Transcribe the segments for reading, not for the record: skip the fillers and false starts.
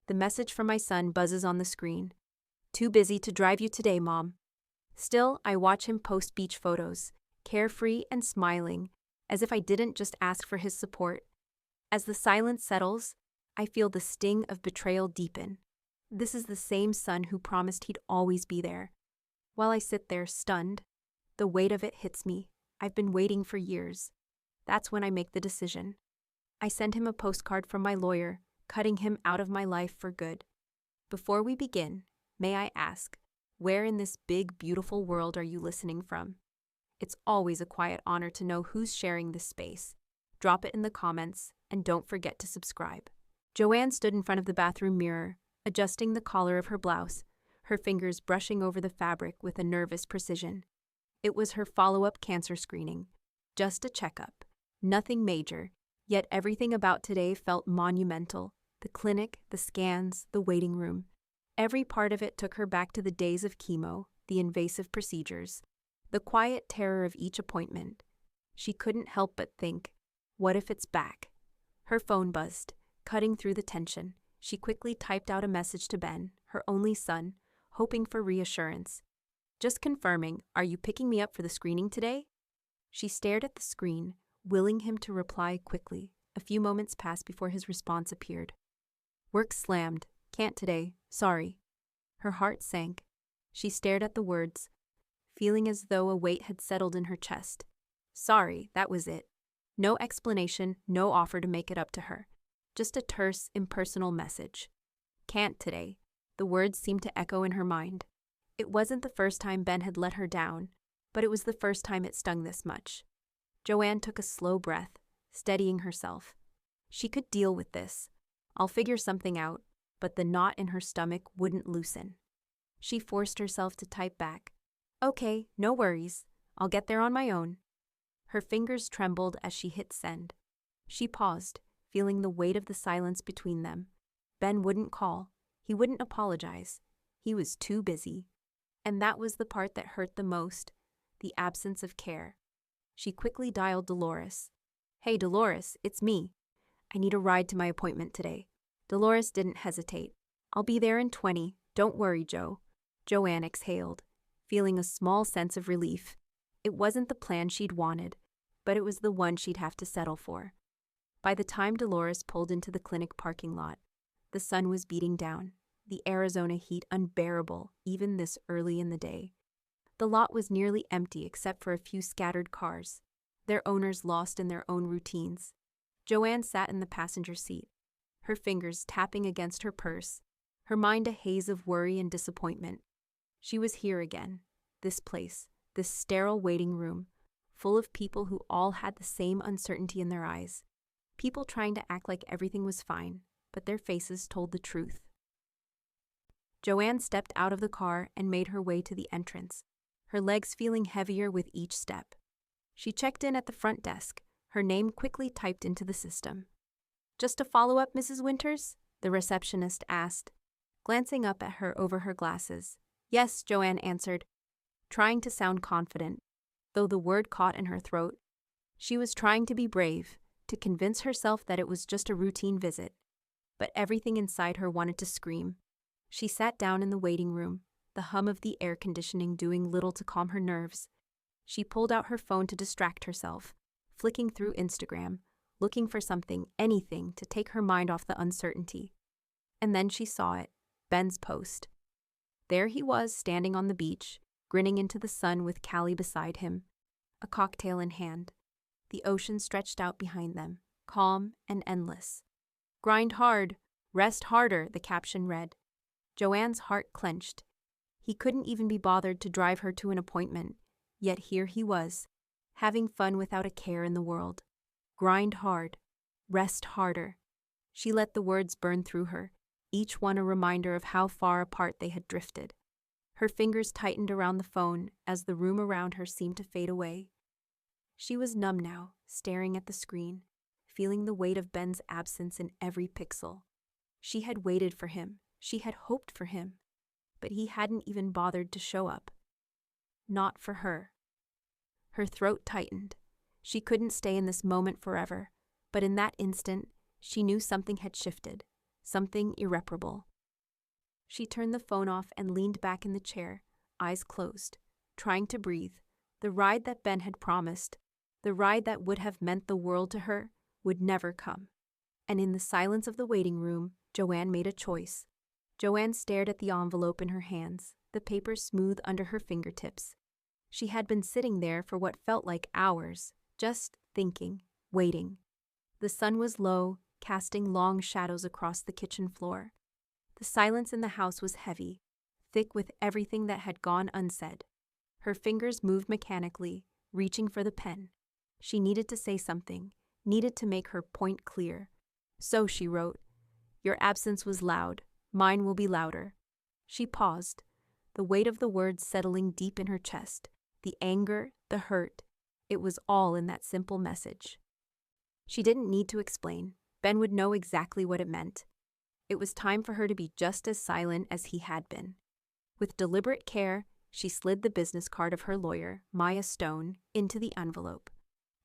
The message from my son buzzes on the screen. Too busy to drive you today, Mom. Still, I watch him post beach photos, carefree and smiling, as if I didn't just ask for his support. As the silence settles, I feel the sting of betrayal deepen. This is the same son who promised he'd always be there. While I sit there stunned, the weight of it hits me. I've been waiting for years. That's when I make the decision. I send him a postcard from my lawyer, cutting him out of my life for good. Before we begin, may I ask, where in this big, beautiful world are you listening from? It's always a quiet honor to know who's sharing this space. Drop it in the comments, and don't forget to subscribe. Joanne stood in front of the bathroom mirror, adjusting the collar of her blouse, her fingers brushing over the fabric with a nervous precision. It was her follow-up cancer screening. Just a checkup. Nothing major, yet everything about today felt monumental. The clinic, the scans, the waiting room. Every part of it took her back to the days of chemo, the invasive procedures, the quiet terror of each appointment. She couldn't help but think, what if it's back? Her phone buzzed, cutting through the tension. She quickly typed out a message to Ben, her only son, hoping for reassurance. Just confirming, are you picking me up for the screening today? She stared at the screen, willing him to reply quickly. A few moments passed before his response appeared. Work slammed. Can't today. Sorry. Her heart sank. She stared at the words, feeling as though a weight had settled in her chest. Sorry, that was it. No explanation, no offer to make it up to her. Just a terse, impersonal message. Can't today. The words seemed to echo in her mind. It wasn't the first time Ben had let her down, but it was the first time it stung this much. Joanne took a slow breath, steadying herself. She could deal with this. I'll figure something out, but the knot in her stomach wouldn't loosen. She forced herself to type back. Okay, no worries. I'll get there on my own. Her fingers trembled as she hit send. She paused, feeling the weight of the silence between them. Ben wouldn't call. He wouldn't apologize. He was too busy. And that was the part that hurt the most, the absence of care. She quickly dialed Dolores. Hey, Dolores, it's me. I need a ride to my appointment today. Dolores didn't hesitate. I'll be there in 20. Don't worry, Joe. Joanne exhaled, feeling a small sense of relief. It wasn't the plan she'd wanted, but it was the one she'd have to settle for. By the time Dolores pulled into the clinic parking lot, the sun was beating down, the Arizona heat unbearable even this early in the day. The lot was nearly empty except for a few scattered cars, their owners lost in their own routines. Joanne sat in the passenger seat, her fingers tapping against her purse, her mind a haze of worry and disappointment. She was here again, this place, this sterile waiting room, full of people who all had the same uncertainty in their eyes. People trying to act like everything was fine, but their faces told the truth. Joanne stepped out of the car and made her way to the entrance, her legs feeling heavier with each step. She checked in at the front desk, her name quickly typed into the system. Just a follow-up, Mrs. Winters? The receptionist asked, glancing up at her over her glasses. Yes, Joanne answered, trying to sound confident, though the word caught in her throat. She was trying to be brave, to convince herself that it was just a routine visit, but everything inside her wanted to scream. She sat down in the waiting room, the hum of the air conditioning doing little to calm her nerves. She pulled out her phone to distract herself, flicking through Instagram, looking for something, anything, to take her mind off the uncertainty. And then she saw it, Ben's post. There he was, standing on the beach, grinning into the sun with Callie beside him, a cocktail in hand. The ocean stretched out behind them, calm and endless. Grind hard, rest harder, the caption read. Joanne's heart clenched. He couldn't even be bothered to drive her to an appointment, yet here he was, having fun without a care in the world. Grind hard, rest harder. She let the words burn through her, each one a reminder of how far apart they had drifted. Her fingers tightened around the phone as the room around her seemed to fade away. She was numb now, staring at the screen, feeling the weight of Ben's absence in every pixel. She had waited for him, she had hoped for him, but he hadn't even bothered to show up. Not for her. Her throat tightened. She couldn't stay in this moment forever, but in that instant, she knew something had shifted, something irreparable. She turned the phone off and leaned back in the chair, eyes closed, trying to breathe. The ride that Ben had promised, the ride that would have meant the world to her, would never come. And in the silence of the waiting room, Joanne made a choice. Joanne stared at the envelope in her hands, the paper smooth under her fingertips. She had been sitting there for what felt like hours, just thinking, waiting. The sun was low, casting long shadows across the kitchen floor. The silence in the house was heavy, thick with everything that had gone unsaid. Her fingers moved mechanically, reaching for the pen. She needed to say something, needed to make her point clear. So she wrote, "Your absence was loud. Mine will be louder." She paused, the weight of the words settling deep in her chest. The anger, the hurt, it was all in that simple message. She didn't need to explain. Ben would know exactly what it meant. It was time for her to be just as silent as he had been. With deliberate care, she slid the business card of her lawyer, Maya Stone, into the envelope.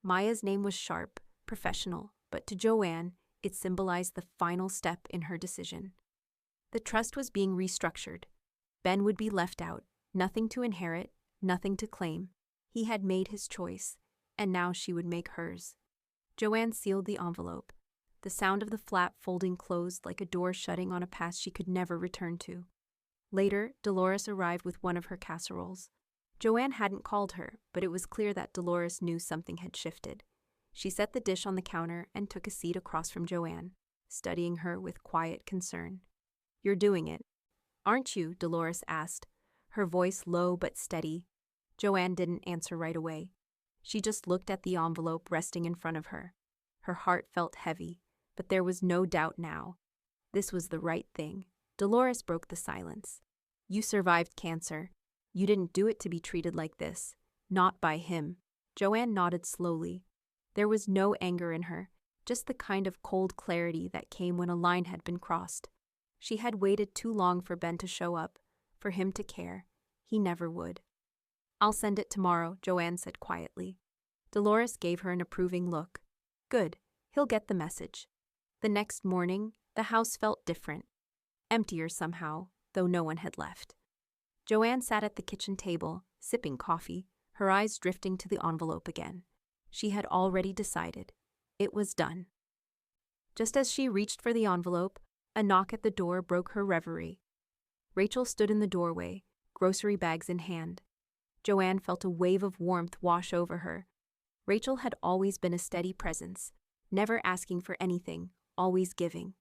Maya's name was sharp, professional, but to Joanne, it symbolized the final step in her decision. The trust was being restructured. Ben would be left out, nothing to inherit, nothing to claim. He had made his choice, and now she would make hers. Joanne sealed the envelope, the sound of the flap folding closed like a door shutting on a past she could never return to. Later, Dolores arrived with one of her casseroles. Joanne hadn't called her, but it was clear that Dolores knew something had shifted. She set the dish on the counter and took a seat across from Joanne, studying her with quiet concern. "You're doing it, aren't you?" Dolores asked, her voice low but steady. Joanne didn't answer right away. She just looked at the envelope resting in front of her. Her heart felt heavy, but there was no doubt now. This was the right thing. Dolores broke the silence. "You survived cancer. You didn't do it to be treated like this. Not by him." Joanne nodded slowly. There was no anger in her, just the kind of cold clarity that came when a line had been crossed. She had waited too long for Ben to show up, for him to care. He never would. "I'll send it tomorrow," Joanne said quietly. Dolores gave her an approving look. "Good, he'll get the message." The next morning, the house felt different. Emptier somehow, though no one had left. Joanne sat at the kitchen table, sipping coffee, her eyes drifting to the envelope again. She had already decided. It was done. Just as she reached for the envelope, a knock at the door broke her reverie. Rachel stood in the doorway, grocery bags in hand. Joanne felt a wave of warmth wash over her. Rachel had always been a steady presence, never asking for anything, always giving.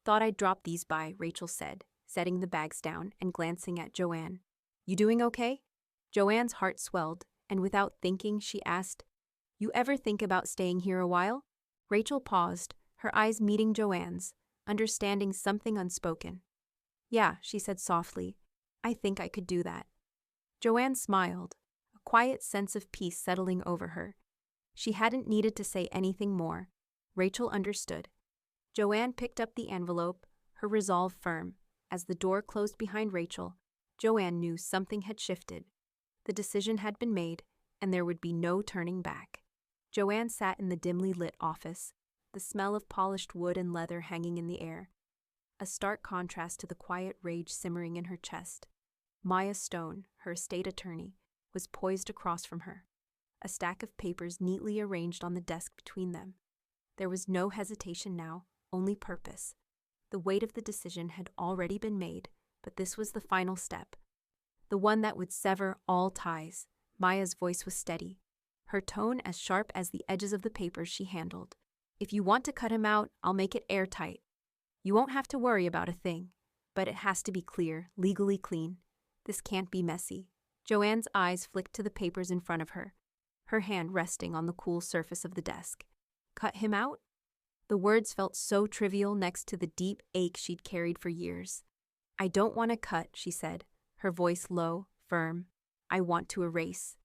"Thought I'd drop these by," Rachel said, setting the bags down and glancing at Joanne. "You doing okay?" Joanne's heart swelled, and without thinking, she asked, "You ever think about staying here a while?" Rachel paused, her eyes meeting Joanne's, understanding something unspoken. "Yeah," she said softly, "I think I could do that." Joanne smiled, a quiet sense of peace settling over her. She hadn't needed to say anything more. Rachel understood. Joanne picked up the envelope, her resolve firm. As the door closed behind Rachel, Joanne knew something had shifted. The decision had been made, and there would be no turning back. Joanne sat in the dimly lit office, the smell of polished wood and leather hanging in the air, a stark contrast to the quiet rage simmering in her chest. Maya Stone, her estate attorney, was poised across from her, a stack of papers neatly arranged on the desk between them. There was no hesitation now, only purpose. The weight of the decision had already been made, but this was the final step, the one that would sever all ties. Maya's voice was steady, her tone as sharp as the edges of the papers she handled. "If you want to cut him out, I'll make it airtight. You won't have to worry about a thing, but it has to be clear, legally clean. This can't be messy." Joanne's eyes flicked to the papers in front of her, her hand resting on the cool surface of the desk. "Cut him out?" The words felt so trivial next to the deep ache she'd carried for years. "I don't want to cut," she said, her voice low, firm. "I want to erase."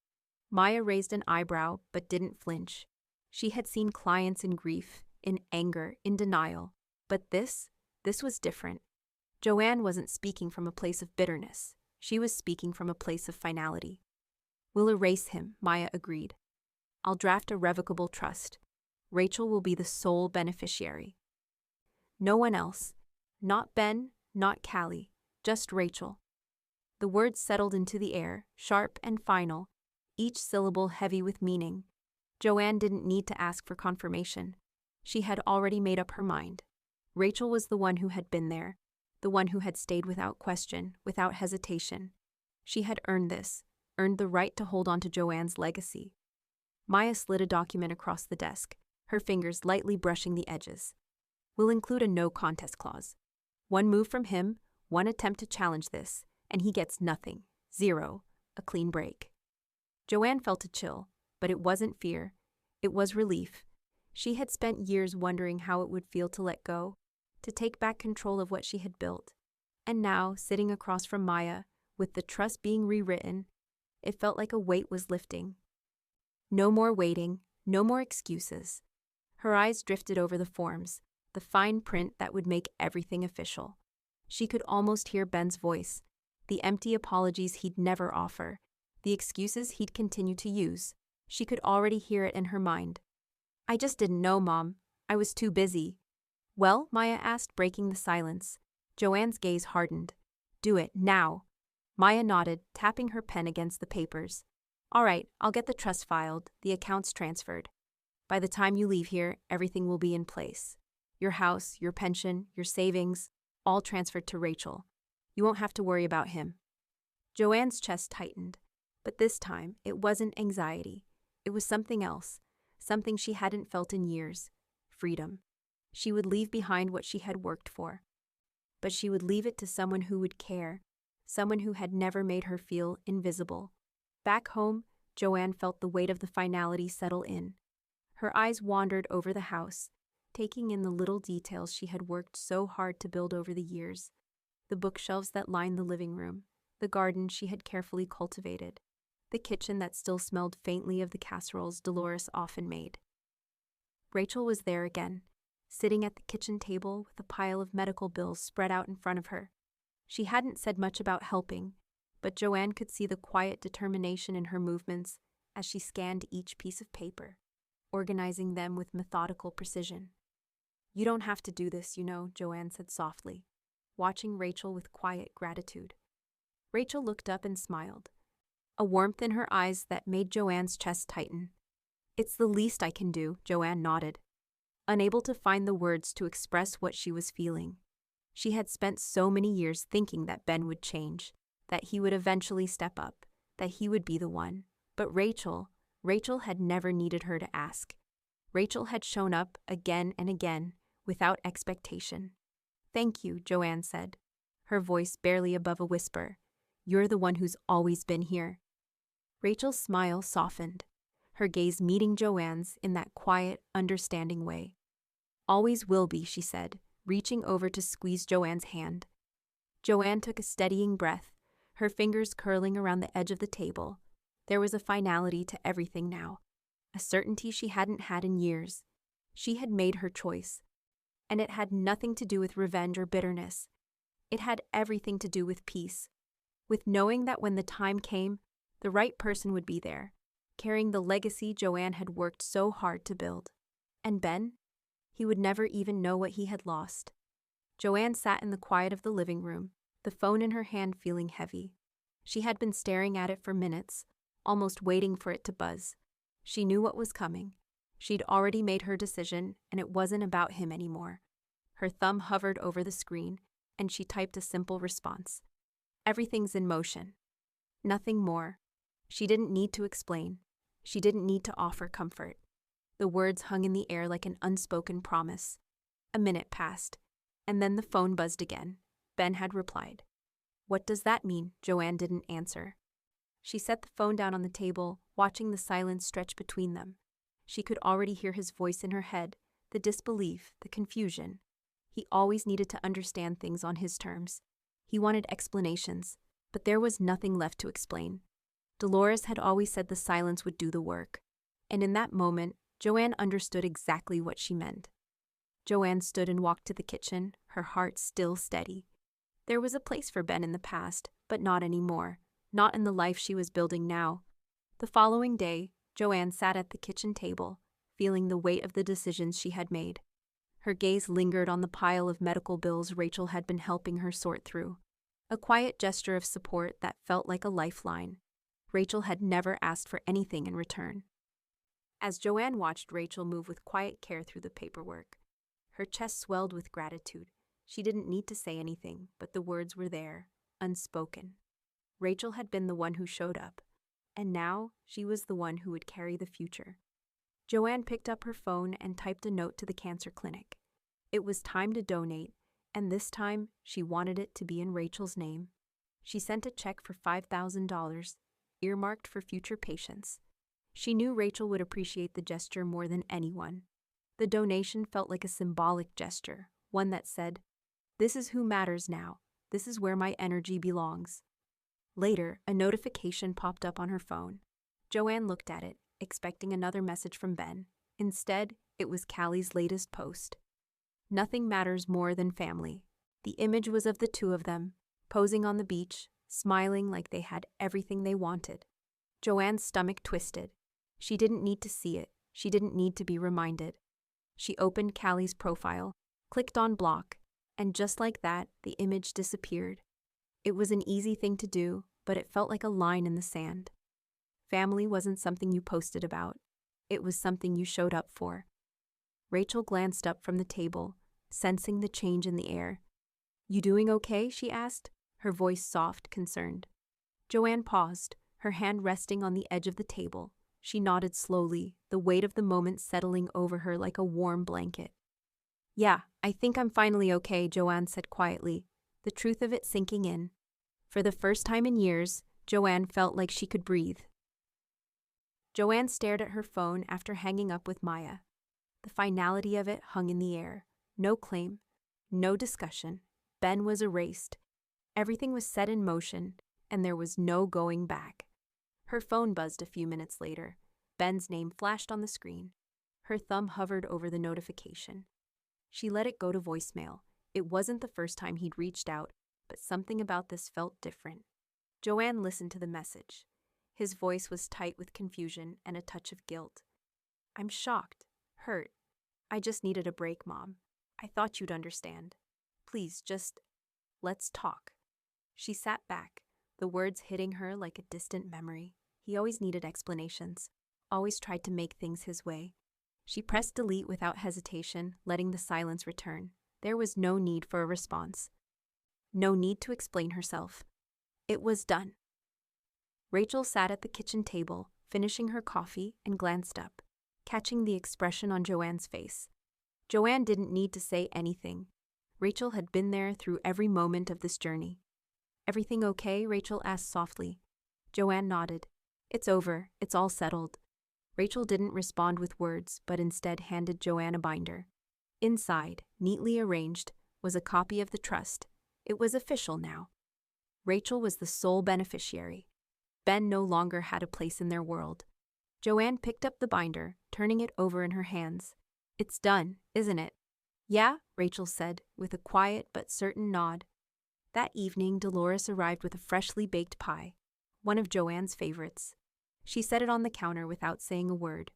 Maya raised an eyebrow but didn't flinch. She had seen clients in grief, in anger, in denial. But this was different. Joanne wasn't speaking from a place of bitterness. She was speaking from a place of finality. "We'll erase him," Maya agreed. "I'll draft a revocable trust. Rachel will be the sole beneficiary. No one else. Not Ben, not Callie, just Rachel. The words settled into the air, sharp and final, each syllable heavy with meaning. Joanne didn't need to ask for confirmation. She had already made up her mind. Rachel was the one who had been there, the one who had stayed without question, without hesitation. She had earned this, earned the right to hold on to Joanne's legacy. Maya slid a document across the desk, her fingers lightly brushing the edges. We'll include a no contest clause. One move from him, one attempt to challenge this, and he gets nothing. 0. A clean break. Joanne felt a chill, but it wasn't fear. It was relief. She had spent years wondering how it would feel to let go, to take back control of what she had built. And now, sitting across from Maya, with the trust being rewritten, it felt like a weight was lifting. No more waiting, no more excuses. Her eyes drifted over the forms, the fine print that would make everything official. She could almost hear Ben's voice, the empty apologies he'd never offer, the excuses he'd continue to use. She could already hear it in her mind. I just didn't know, Mom. I was too busy. Well, Maya asked, breaking the silence. Joanne's gaze hardened. Do it, now. Maya nodded, tapping her pen against the papers. All right, I'll get the trust filed, the accounts transferred. By the time you leave here, everything will be in place. Your house, your pension, your savings, all transferred to Rachel. You won't have to worry about him. Joanne's chest tightened, but this time it wasn't anxiety. It was something else, something she hadn't felt in years. Freedom. She would leave behind what she had worked for. But she would leave it to someone who would care, someone who had never made her feel invisible. Back home, Joanne felt the weight of the finality settle in. Her eyes wandered over the house, taking in the little details she had worked so hard to build over the years. The bookshelves that lined the living room, the garden she had carefully cultivated, the kitchen that still smelled faintly of the casseroles Dolores often made. Rachel was there again, sitting at the kitchen table with a pile of medical bills spread out in front of her. She hadn't said much about helping, but Joanne could see the quiet determination in her movements as she scanned each piece of paper, organizing them with methodical precision. You don't have to do this, Joanne said softly, watching Rachel with quiet gratitude. Rachel looked up and smiled, a warmth in her eyes that made Joanne's chest tighten. It's the least I can do, Joanne nodded, unable to find the words to express what she was feeling. She had spent so many years thinking that Ben would change, that he would eventually step up, that he would be the one. But Rachel had never needed her to ask. Rachel had shown up again and again, without expectation. Thank you, Joanne said, her voice barely above a whisper. You're the one who's always been here. Rachel's smile softened, her gaze meeting Joanne's in that quiet, understanding way. Always will be, she said, reaching over to squeeze Joanne's hand. Joanne took a steadying breath, her fingers curling around the edge of the table. There was a finality to everything now, a certainty she hadn't had in years. She had made her choice, and it had nothing to do with revenge or bitterness. It had everything to do with peace, with knowing that when the time came, the right person would be there, carrying the legacy Joanne had worked so hard to build. And Ben? He would never even know what he had lost. Joanne sat in the quiet of the living room, the phone in her hand feeling heavy. She had been staring at it for minutes, almost waiting for it to buzz. She knew what was coming. She'd already made her decision, and it wasn't about him anymore. Her thumb hovered over the screen, and she typed a simple response. Everything's in motion. Nothing more. She didn't need to explain. She didn't need to offer comfort. The words hung in the air like an unspoken promise. A minute passed, and then the phone buzzed again. Ben had replied. What does that mean? Joanne didn't answer. She set the phone down on the table, watching the silence stretch between them. She could already hear his voice in her head, the disbelief, the confusion. He always needed to understand things on his terms. He wanted explanations, but there was nothing left to explain. Dolores had always said the silence would do the work, and in that moment, Joanne understood exactly what she meant. Joanne stood and walked to the kitchen, her heart still steady. There was a place for Ben in the past, but not anymore, not in the life she was building now. The following day, Joanne sat at the kitchen table, feeling the weight of the decisions she had made. Her gaze lingered on the pile of medical bills Rachel had been helping her sort through. A quiet gesture of support that felt like a lifeline. Rachel had never asked for anything in return. As Joanne watched Rachel move with quiet care through the paperwork, her chest swelled with gratitude. She didn't need to say anything, but the words were there, unspoken. Rachel had been the one who showed up, and now she was the one who would carry the future. Joanne picked up her phone and typed a note to the cancer clinic. It was time to donate, and this time she wanted it to be in Rachel's name. She sent a check for $5,000, earmarked for future patients. She knew Rachel would appreciate the gesture more than anyone. The donation felt like a symbolic gesture, one that said, "This is who matters now. This is where my energy belongs." Later, a notification popped up on her phone. Joanne looked at it, expecting another message from Ben. Instead, it was Callie's latest post. "Nothing matters more than family." The image was of the two of them, posing on the beach, smiling like they had everything they wanted. Joanne's stomach twisted. She didn't need to see it. She didn't need to be reminded. She opened Callie's profile, clicked on block, and just like that, the image disappeared. It was an easy thing to do, but it felt like a line in the sand. Family wasn't something you posted about. It was something you showed up for. Rachel glanced up from the table, sensing the change in the air. "You doing okay?" she asked, her voice soft, concerned. Joanne paused, her hand resting on the edge of the table. She nodded slowly, the weight of the moment settling over her like a warm blanket. "Yeah, I think I'm finally okay," Joanne said quietly, the truth of it sinking in. For the first time in years, Joanne felt like she could breathe. Joanne stared at her phone after hanging up with Maya. The finality of it hung in the air. No claim, no discussion. Ben was erased. Everything was set in motion, and there was no going back. Her phone buzzed a few minutes later. Ben's name flashed on the screen. Her thumb hovered over the notification. She let it go to voicemail. It wasn't the first time he'd reached out, but something about this felt different. Joanne listened to the message. His voice was tight with confusion and a touch of guilt. "I'm shocked, hurt. I just needed a break, Mom. I thought you'd understand. Please, let's talk." She sat back, the words hitting her like a distant memory. He always needed explanations, always tried to make things his way. She pressed delete without hesitation, letting the silence return. There was no need for a response. No need to explain herself. It was done. Rachel sat at the kitchen table, finishing her coffee, and glanced up, catching the expression on Joanne's face. Joanne didn't need to say anything. Rachel had been there through every moment of this journey. "Everything okay?" Rachel asked softly. Joanne nodded. "It's over. It's all settled." Rachel didn't respond with words, but instead handed Joanne a binder. Inside, neatly arranged, was a copy of the trust. It was official now. Rachel was the sole beneficiary. Ben no longer had a place in their world. Joanne picked up the binder, turning it over in her hands. "It's done, isn't it?" "Yeah," Rachel said, with a quiet but certain nod. That evening, Dolores arrived with a freshly baked pie, one of Joanne's favorites. She set it on the counter without saying a word,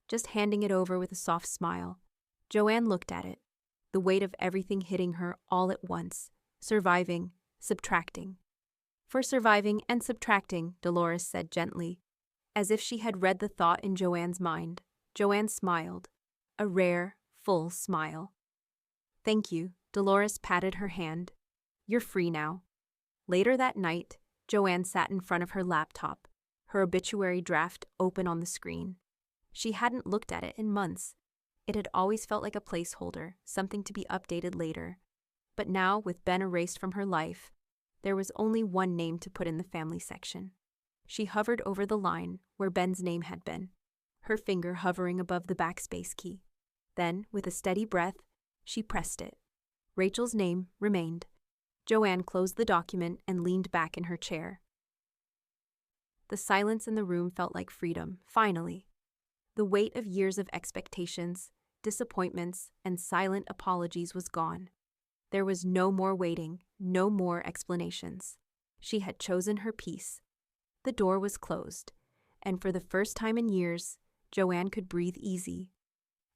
just handing it over with a soft smile. Joanne looked at it, the weight of everything hitting her all at once, surviving, subtracting. "For surviving and subtracting," Dolores said gently. As if she had read the thought in Joanne's mind, Joanne smiled, a rare, full smile. "Thank you," Dolores patted her hand. "You're free now." Later that night, Joanne sat in front of her laptop, her obituary draft open on the screen. She hadn't looked at it in months. It had always felt like a placeholder, something to be updated later. But now, with Ben erased from her life, there was only one name to put in the family section. She hovered over the line where Ben's name had been, her finger hovering above the backspace key. Then, with a steady breath, she pressed it. Rachel's name remained. Joanne closed the document and leaned back in her chair. The silence in the room felt like freedom, finally. The weight of years of expectations, disappointments, and silent apologies was gone. There was no more waiting, no more explanations. She had chosen her peace. The door was closed, and for the first time in years, Joanne could breathe easy.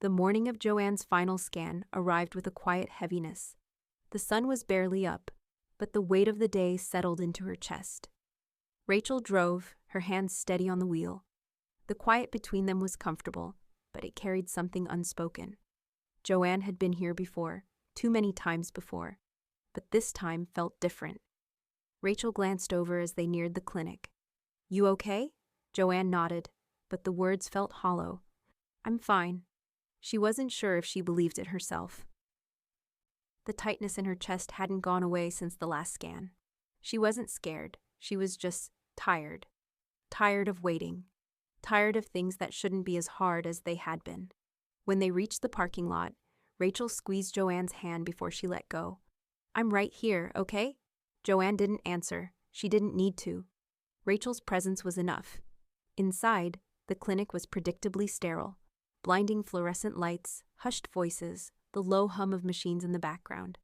The morning of Joanne's final scan arrived with a quiet heaviness. The sun was barely up, but the weight of the day settled into her chest. Rachel drove, her hands steady on the wheel. The quiet between them was comfortable, but it carried something unspoken. Joanne had been here before, too many times before, but this time felt different. Rachel glanced over as they neared the clinic. "You okay?" Joanne nodded, but the words felt hollow. "I'm fine." She wasn't sure if she believed it herself. The tightness in her chest hadn't gone away since the last scan. She wasn't scared, she was just tired. Tired of waiting. Tired of things that shouldn't be as hard as they had been. When they reached the parking lot, Rachel squeezed Joanne's hand before she let go. "I'm right here, okay?" Joanne didn't answer. She didn't need to. Rachel's presence was enough. Inside, the clinic was predictably sterile. Blinding fluorescent lights, hushed voices, the low hum of machines in the background.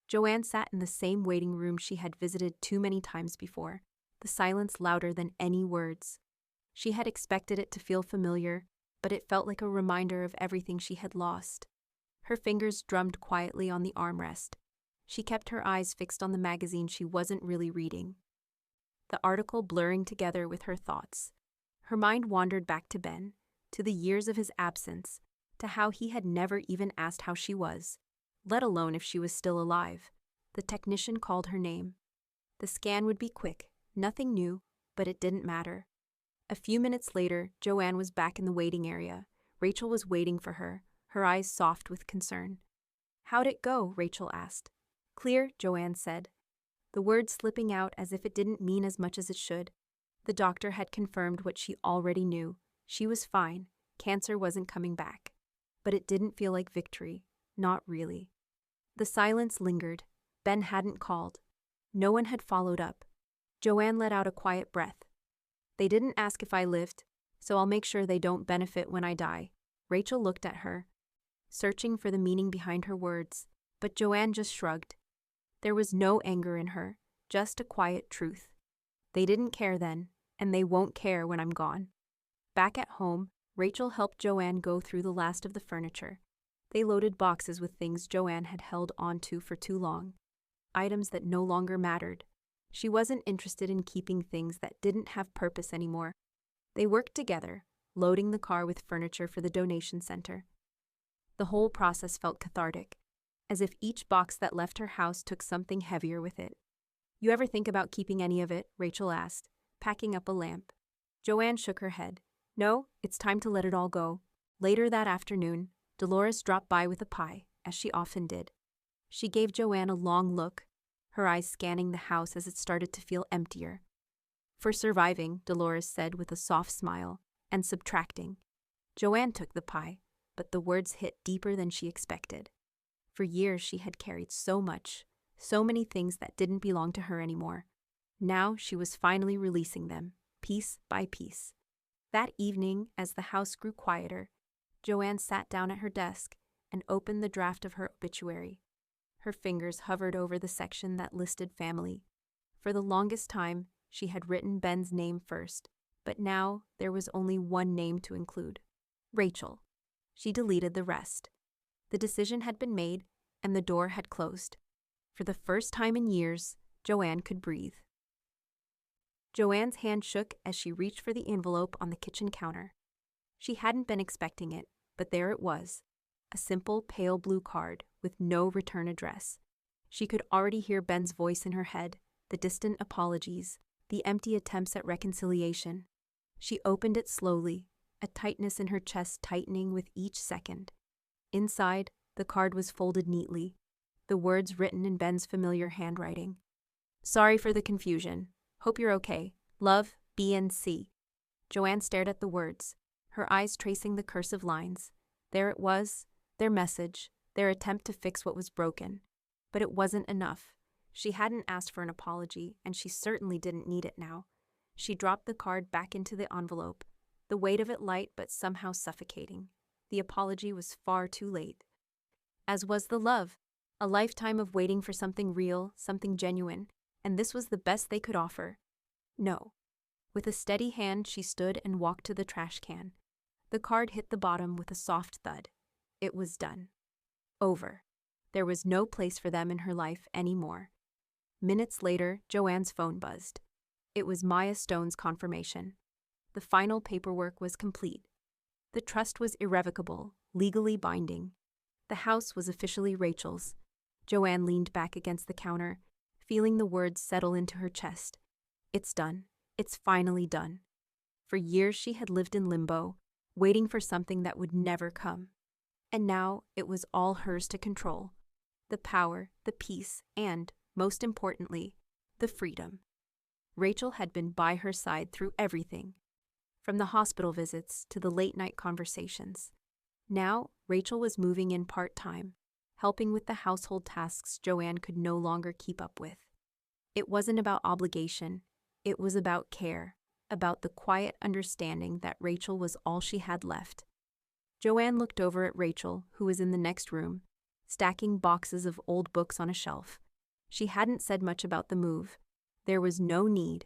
Joanne sat in the same waiting room she had visited too many times before, the silence louder than any words. She had expected it to feel familiar, but it felt like a reminder of everything she had lost. Her fingers drummed quietly on the armrest. She kept her eyes fixed on the magazine she wasn't really reading, the article blurring together with her thoughts. Her mind wandered back to Ben, to the years of his absence, to how he had never even asked how she was, let alone if she was still alive. The technician called her name. The scan would be quick, nothing new, but it didn't matter. A few minutes later, Joanne was back in the waiting area. Rachel was waiting for her, her eyes soft with concern. "How'd it go?" Rachel asked. "Clear," Joanne said, the word slipping out as if it didn't mean as much as it should. The doctor had confirmed what she already knew. She was fine. Cancer wasn't coming back. But it didn't feel like victory. Not really. The silence lingered. Ben hadn't called. No one had followed up. Joanne let out a quiet breath. "They didn't ask if I lived, so I'll make sure they don't benefit when I die." Rachel looked at her, searching for the meaning behind her words, but Joanne just shrugged. There was no anger in her, just a quiet truth. They didn't care then, and they won't care when I'm gone. Back at home, Rachel helped Joanne go through the last of the furniture. They loaded boxes with things Joanne had held onto for too long, items that no longer mattered. She wasn't interested in keeping things that didn't have purpose anymore. They worked together, loading the car with furniture for the donation center. The whole process felt cathartic, as if each box that left her house took something heavier with it. "You ever think about keeping any of it?" Rachel asked, packing up a lamp. Joanne shook her head. "No, it's time to let it all go." Later that afternoon, Dolores dropped by with a pie, as she often did. She gave Joanne a long look, her eyes scanning the house as it started to feel emptier. "For surviving," Dolores said with a soft smile, "and subtracting." Joanne took the pie, but the words hit deeper than she expected. For years she had carried so much, so many things that didn't belong to her anymore. Now she was finally releasing them, piece by piece. That evening, as the house grew quieter, Joanne sat down at her desk and opened the draft of her obituary. Her fingers hovered over the section that listed family. For the longest time, she had written Ben's name first, but now there was only one name to include: Rachel. She deleted the rest. The decision had been made, and the door had closed. For the first time in years, Joanne could breathe. Joanne's hand shook as she reached for the envelope on the kitchen counter. She hadn't been expecting it, but there it was. A simple pale blue card with no return address. She could already hear Ben's voice in her head, the distant apologies, the empty attempts at reconciliation. She opened it slowly, a tightness in her chest tightening with each second. Inside, the card was folded neatly, the words written in Ben's familiar handwriting. "Sorry for the confusion. Hope you're okay. Love, B&C." Joanne stared at the words, her eyes tracing the cursive lines. There it was, their message, their attempt to fix what was broken. But it wasn't enough. She hadn't asked for an apology, and she certainly didn't need it now. She dropped the card back into the envelope, the weight of it light but somehow suffocating. The apology was far too late. As was the love, a lifetime of waiting for something real, something genuine, and this was the best they could offer. No. With a steady hand, she stood and walked to the trash can. The card hit the bottom with a soft thud. It was done. Over. There was no place for them in her life anymore. Minutes later, Joanne's phone buzzed. It was Maya Stone's confirmation. The final paperwork was complete. The trust was irrevocable, legally binding. The house was officially Rachel's. Joanne leaned back against the counter, feeling the words settle into her chest. It's done. It's finally done. For years she had lived in limbo, waiting for something that would never come. And now it was all hers to control. The power, the peace, and, most importantly, the freedom. Rachel had been by her side through everything, from the hospital visits to the late-night conversations. Now, Rachel was moving in part-time, helping with the household tasks Joanne could no longer keep up with. It wasn't about obligation, it was about care, about the quiet understanding that Rachel was all she had left. Joanne looked over at Rachel, who was in the next room, stacking boxes of old books on a shelf. She hadn't said much about the move. There was no need.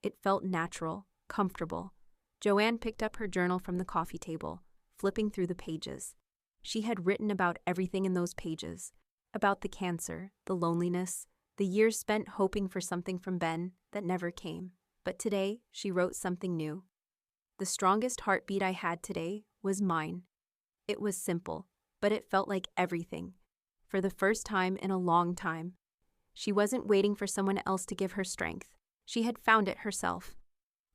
It felt natural, comfortable. Joanne picked up her journal from the coffee table, flipping through the pages. She had written about everything in those pages, about the cancer, the loneliness, the years spent hoping for something from Ben that never came. But today, she wrote something new. The strongest heartbeat I had today was mine. It was simple, but it felt like everything. For the first time in a long time. She wasn't waiting for someone else to give her strength. She had found it herself.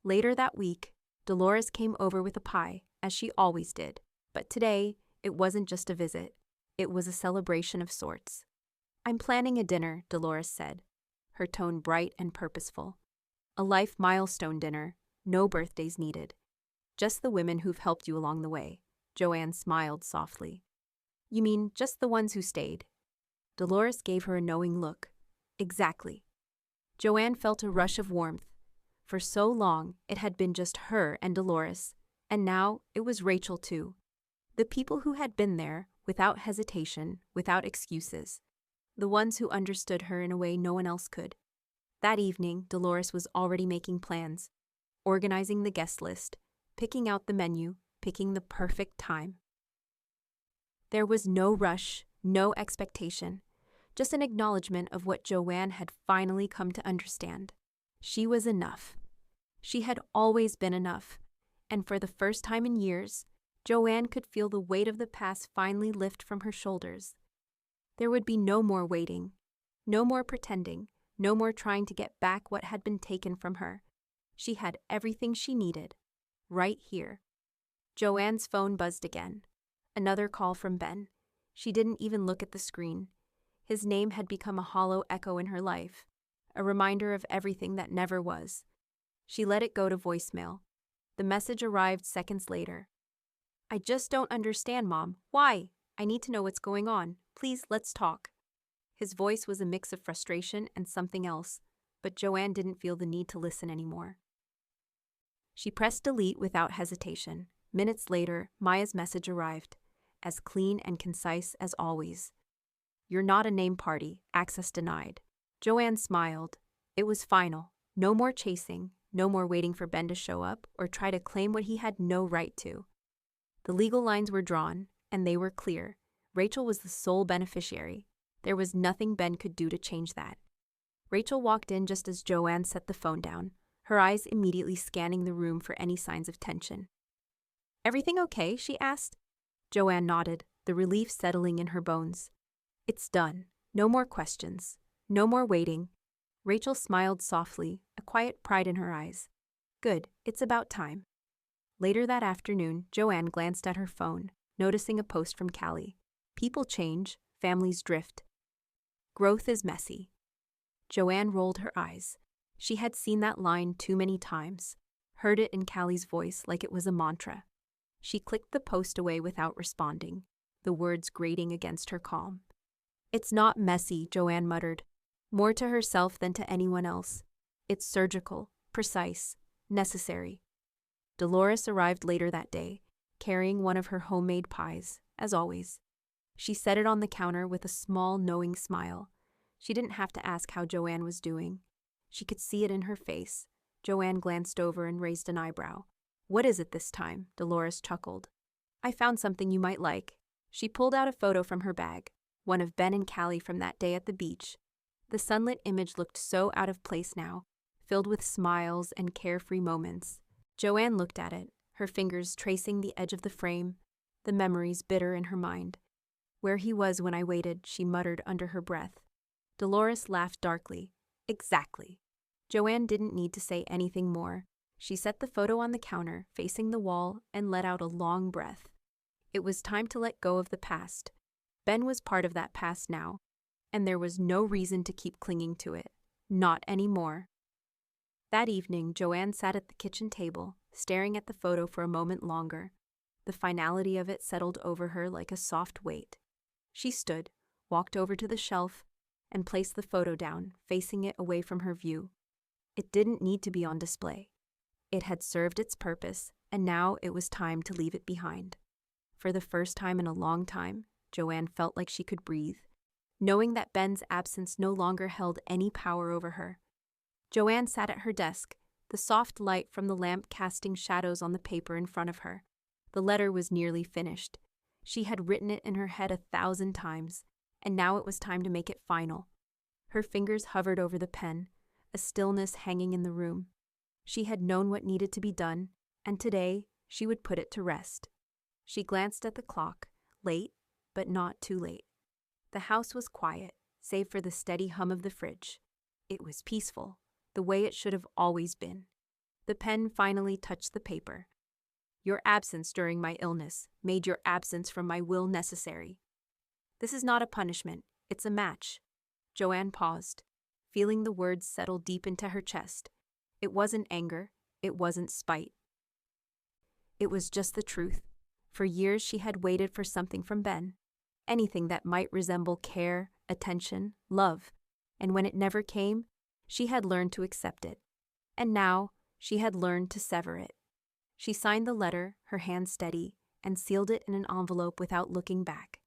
Later that week, Dolores came over with a pie, as she always did. But today, it wasn't just a visit. It was a celebration of sorts. I'm planning a dinner, Dolores said, her tone bright and purposeful. A life milestone dinner, no birthdays needed. Just the women who've helped you along the way. Joanne smiled softly. You mean just the ones who stayed? Dolores gave her a knowing look. Exactly. Joanne felt a rush of warmth. For so long, it had been just her and Dolores, and now it was Rachel too. The people who had been there, without hesitation, without excuses. The ones who understood her in a way no one else could. That evening, Dolores was already making plans, organizing the guest list, picking out the menu, picking the perfect time. There was no rush, no expectation, just an acknowledgement of what Joanne had finally come to understand. She was enough. She had always been enough, and for the first time in years, Joanne could feel the weight of the past finally lift from her shoulders. There would be no more waiting, no more pretending, no more trying to get back what had been taken from her. She had everything she needed, right here. Joanne's phone buzzed again. Another call from Ben. She didn't even look at the screen. His name had become a hollow echo in her life, a reminder of everything that never was. She let it go to voicemail. The message arrived seconds later. I just don't understand, Mom. Why? I need to know what's going on. Please, let's talk. His voice was a mix of frustration and something else, but Joanne didn't feel the need to listen anymore. She pressed delete without hesitation. Minutes later, Maya's message arrived, as clean and concise as always. You're not a named party, access denied. Joanne smiled. It was final. No more chasing, no more waiting for Ben to show up or try to claim what he had no right to. The legal lines were drawn, and they were clear. Rachel was the sole beneficiary. There was nothing Ben could do to change that. Rachel walked in just as Joanne set the phone down, her eyes immediately scanning the room for any signs of tension. Everything okay? She asked. Joanne nodded, the relief settling in her bones. It's done. No more questions. No more waiting. Rachel smiled softly, a quiet pride in her eyes. Good, it's about time. Later that afternoon, Joanne glanced at her phone, noticing a post from Callie. People change, families drift. Growth is messy. Joanne rolled her eyes. She had seen that line too many times, heard it in Callie's voice like it was a mantra. She clicked the post away without responding, the words grating against her calm. It's not messy, Joanne muttered, more to herself than to anyone else. It's surgical, precise, necessary. Dolores arrived later that day, carrying one of her homemade pies, as always. She set it on the counter with a small, knowing smile. She didn't have to ask how Joanne was doing. She could see it in her face. Joanne glanced over and raised an eyebrow. What is it this time? Dolores chuckled. I found something you might like. She pulled out a photo from her bag, one of Ben and Callie from that day at the beach. The sunlit image looked so out of place now, filled with smiles and carefree moments. Joanne looked at it, her fingers tracing the edge of the frame, the memories bitter in her mind. "Where he was when I waited," she muttered under her breath. Dolores laughed darkly. "Exactly." Joanne didn't need to say anything more. She set the photo on the counter, facing the wall, and let out a long breath. It was time to let go of the past. Ben was part of that past now, and there was no reason to keep clinging to it. Not anymore. That evening, Joanne sat at the kitchen table, staring at the photo for a moment longer. The finality of it settled over her like a soft weight. She stood, walked over to the shelf, and placed the photo down, facing it away from her view. It didn't need to be on display. It had served its purpose, and now it was time to leave it behind. For the first time in a long time, Joanne felt like she could breathe, knowing that Ben's absence no longer held any power over her. Joanne sat at her desk, the soft light from the lamp casting shadows on the paper in front of her. The letter was nearly finished. She had written it in her head 1,000 times, and now it was time to make it final. Her fingers hovered over the pen, a stillness hanging in the room. She had known what needed to be done, and today she would put it to rest. She glanced at the clock, late, but not too late. The house was quiet, save for the steady hum of the fridge. It was peaceful, the way it should have always been. The pen finally touched the paper. "Your absence during my illness made your absence from my will necessary. This is not a punishment, it's a match." Joanne paused, feeling the words settle deep into her chest. It wasn't anger, it wasn't spite. It was just the truth. For years she had waited for something from Ben, anything that might resemble care, attention, love, and when it never came, she had learned to accept it. And now, she had learned to sever it. She signed the letter, her hand steady, and sealed it in an envelope without looking back.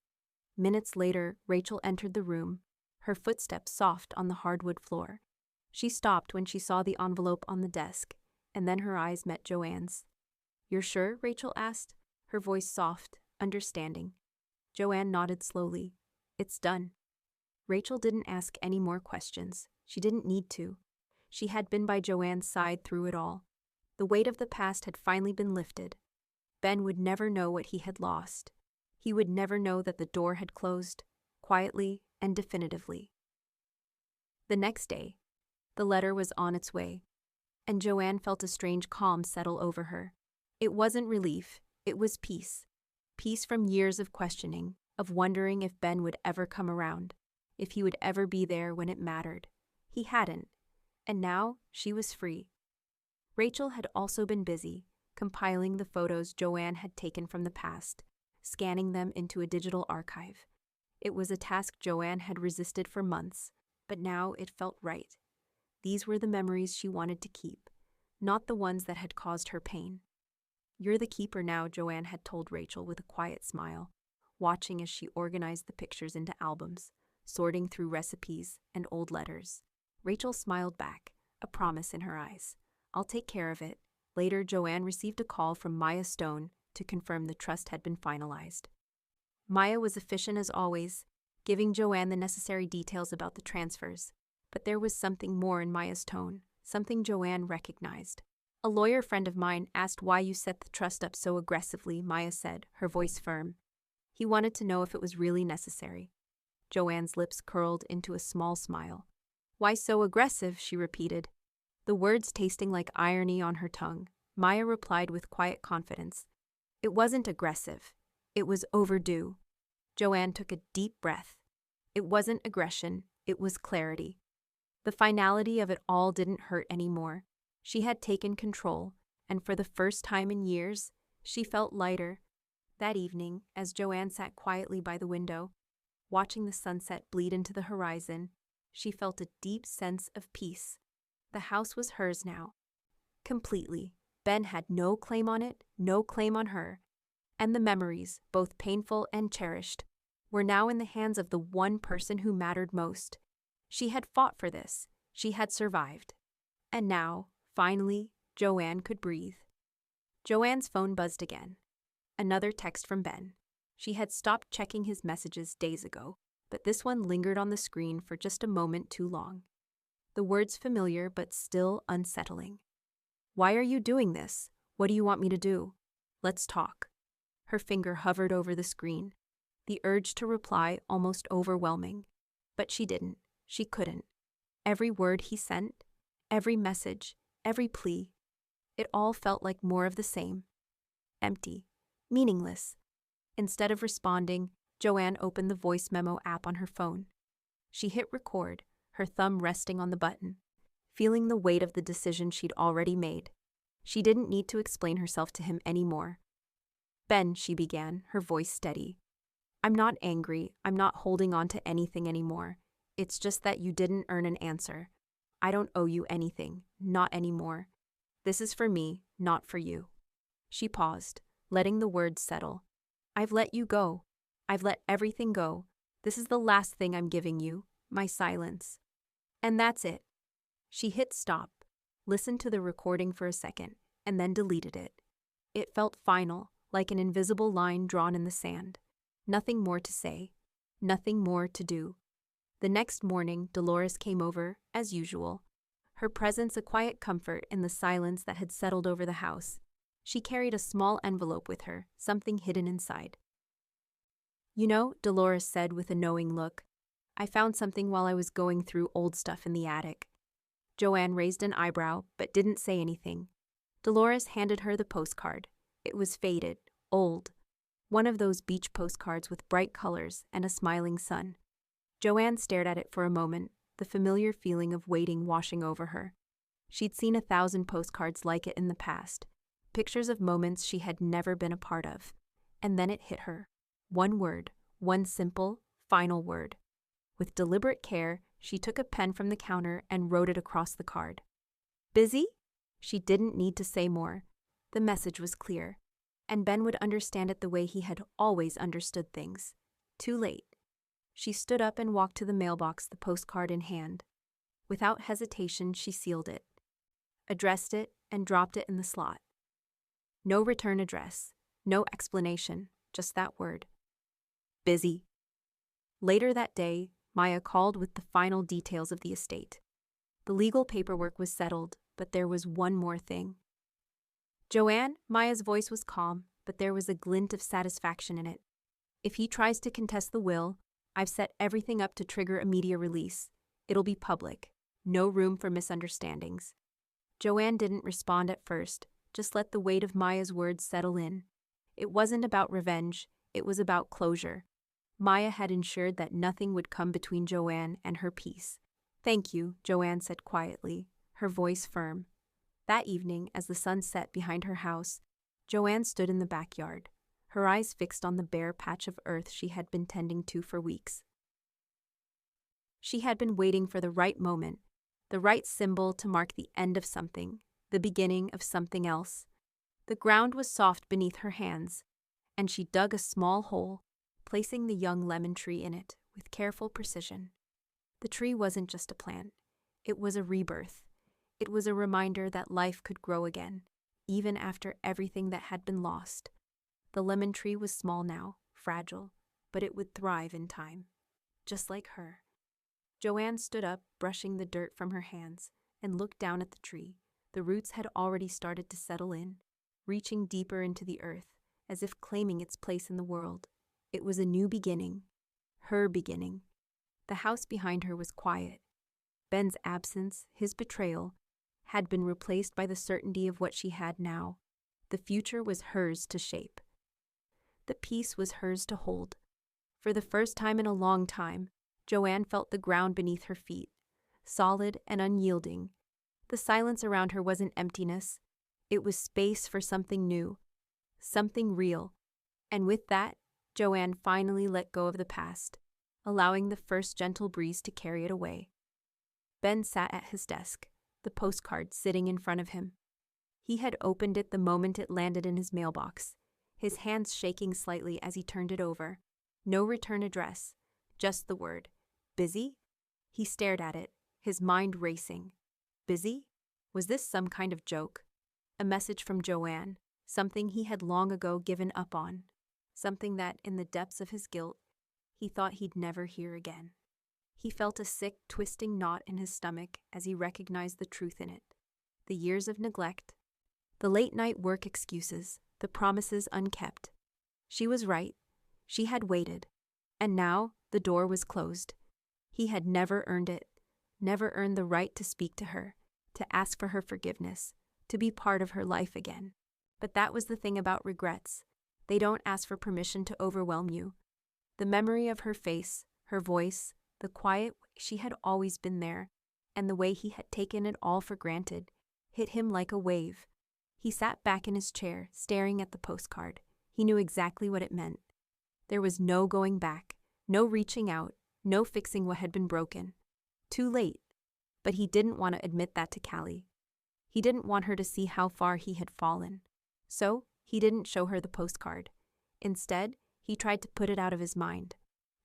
Minutes later, Rachel entered the room, her footsteps soft on the hardwood floor. She stopped when she saw the envelope on the desk, and then her eyes met Joanne's. "You're sure?" Rachel asked, her voice soft, understanding. Joanne nodded slowly. "It's done." Rachel didn't ask any more questions. She didn't need to. She had been by Joanne's side through it all. The weight of the past had finally been lifted. Ben would never know what he had lost. He would never know that the door had closed, quietly and definitively. The next day, the letter was on its way, and Joanne felt a strange calm settle over her. It wasn't relief, it was peace. Peace from years of questioning, of wondering if Ben would ever come around, if he would ever be there when it mattered. He hadn't, and now she was free. Rachel had also been busy, compiling the photos Joanne had taken from the past, scanning them into a digital archive. It was a task Joanne had resisted for months, but now it felt right. These were the memories she wanted to keep, not the ones that had caused her pain. "You're the keeper now," Joanne had told Rachel with a quiet smile, watching as she organized the pictures into albums, sorting through recipes and old letters. Rachel smiled back, a promise in her eyes. "I'll take care of it." Later, Joanne received a call from Maya Stone to confirm the trust had been finalized. Maya was efficient as always, giving Joanne the necessary details about the transfers. But there was something more in Maya's tone, something Joanne recognized. "A lawyer friend of mine asked why you set the trust up so aggressively," Maya said, her voice firm. "He wanted to know if it was really necessary." Joanne's lips curled into a small smile. "Why so aggressive?" she repeated, the words tasting like irony on her tongue. Maya replied with quiet confidence. "It wasn't aggressive. It was overdue." Joanne took a deep breath. It wasn't aggression, it was clarity. The finality of it all didn't hurt anymore. She had taken control, and for the first time in years, she felt lighter. That evening, as Joanne sat quietly by the window, watching the sunset bleed into the horizon, she felt a deep sense of peace. The house was hers now. Completely. Ben had no claim on it, no claim on her. And the memories, both painful and cherished, were now in the hands of the one person who mattered most. She had fought for this. She had survived. And now, finally, Joanne could breathe. Joanne's phone buzzed again. Another text from Ben. She had stopped checking his messages days ago, but this one lingered on the screen for just a moment too long. The words familiar but still unsettling. "Why are you doing this? What do you want me to do? Let's talk." Her finger hovered over the screen, the urge to reply almost overwhelming. But she didn't. She couldn't. Every word he sent, every message, every plea, it all felt like more of the same. Empty. Meaningless. Instead of responding, Joanne opened the voice memo app on her phone. She hit record, her thumb resting on the button, feeling the weight of the decision she'd already made. She didn't need to explain herself to him anymore. "Ben," she began, her voice steady. "I'm not angry. I'm not holding on to anything anymore. It's just that you didn't earn an answer. I don't owe you anything, not anymore. This is for me, not for you." She paused, letting the words settle. "I've let you go. I've let everything go. This is the last thing I'm giving you, my silence. And that's it." She hit stop, listened to the recording for a second, and then deleted it. It felt final, like an invisible line drawn in the sand. Nothing more to say, nothing more to do. The next morning, Dolores came over, as usual. Her presence a quiet comfort in the silence that had settled over the house. She carried a small envelope with her, something hidden inside. "You know," Dolores said with a knowing look, "I found something while I was going through old stuff in the attic." Joanne raised an eyebrow, but didn't say anything. Dolores handed her the postcard. It was faded, old. One of those beach postcards with bright colors and a smiling sun. Joanne stared at it for a moment, the familiar feeling of waiting washing over her. She'd seen 1,000 postcards like it in the past, pictures of moments she had never been a part of. And then it hit her. One word, one simple, final word. With deliberate care, she took a pen from the counter and wrote it across the card. "Busy?" She didn't need to say more. The message was clear, and Ben would understand it the way he had always understood things. Too late. She stood up and walked to the mailbox, the postcard in hand. Without hesitation, she sealed it, addressed it, and dropped it in the slot. No return address, no explanation, just that word. Busy. Later that day, Maya called with the final details of the estate. The legal paperwork was settled, but there was one more thing. "Joanne," Maya's voice was calm, but there was a glint of satisfaction in it. "If he tries to contest the will, I've set everything up to trigger a media release. It'll be public. No room for misunderstandings." Joanne didn't respond at first, just let the weight of Maya's words settle in. It wasn't about revenge, it was about closure. Maya had ensured that nothing would come between Joanne and her peace. "Thank you," Joanne said quietly, her voice firm. That evening, as the sun set behind her house, Joanne stood in the backyard, her eyes fixed on the bare patch of earth she had been tending to for weeks. She had been waiting for the right moment, the right symbol to mark the end of something, the beginning of something else. The ground was soft beneath her hands, and she dug a small hole, placing the young lemon tree in it with careful precision. The tree wasn't just a plant. It was a rebirth. It was a reminder that life could grow again, even after everything that had been lost. The lemon tree was small now, fragile, but it would thrive in time. Just like her. Joanne stood up, brushing the dirt from her hands, and looked down at the tree. The roots had already started to settle in, reaching deeper into the earth, as if claiming its place in the world. It was a new beginning. Her beginning. The house behind her was quiet. Ben's absence, his betrayal, had been replaced by the certainty of what she had now. The future was hers to shape. The peace was hers to hold. For the first time in a long time, Joanne felt the ground beneath her feet, solid and unyielding. The silence around her wasn't emptiness. It was space for something new, something real. And with that, Joanne finally let go of the past, allowing the first gentle breeze to carry it away. Ben sat at his desk, the postcard sitting in front of him. He had opened it the moment it landed in his mailbox, his hands shaking slightly as he turned it over. No return address, just the word, busy? He stared at it, his mind racing. Busy? Was this some kind of joke? A message from Joanne, something he had long ago given up on. something that, in the depths of his guilt, he thought he'd never hear again. He felt a sick, twisting knot in his stomach as he recognized the truth in it. The years of neglect, the late-night work excuses, the promises unkept. She was right. She had waited. And now the door was closed. He had never earned it, never earned the right to speak to her, to ask for her forgiveness, to be part of her life again. But that was the thing about regrets. They don't ask for permission to overwhelm you. The memory of her face, her voice, the quiet way she had always been there, and the way he had taken it all for granted, hit him like a wave. He sat back in his chair, staring at the postcard. He knew exactly what it meant. There was no going back, no reaching out, no fixing what had been broken. Too late. But he didn't want to admit that to Callie. He didn't want her to see how far he had fallen. So, he didn't show her the postcard. Instead, he tried to put it out of his mind.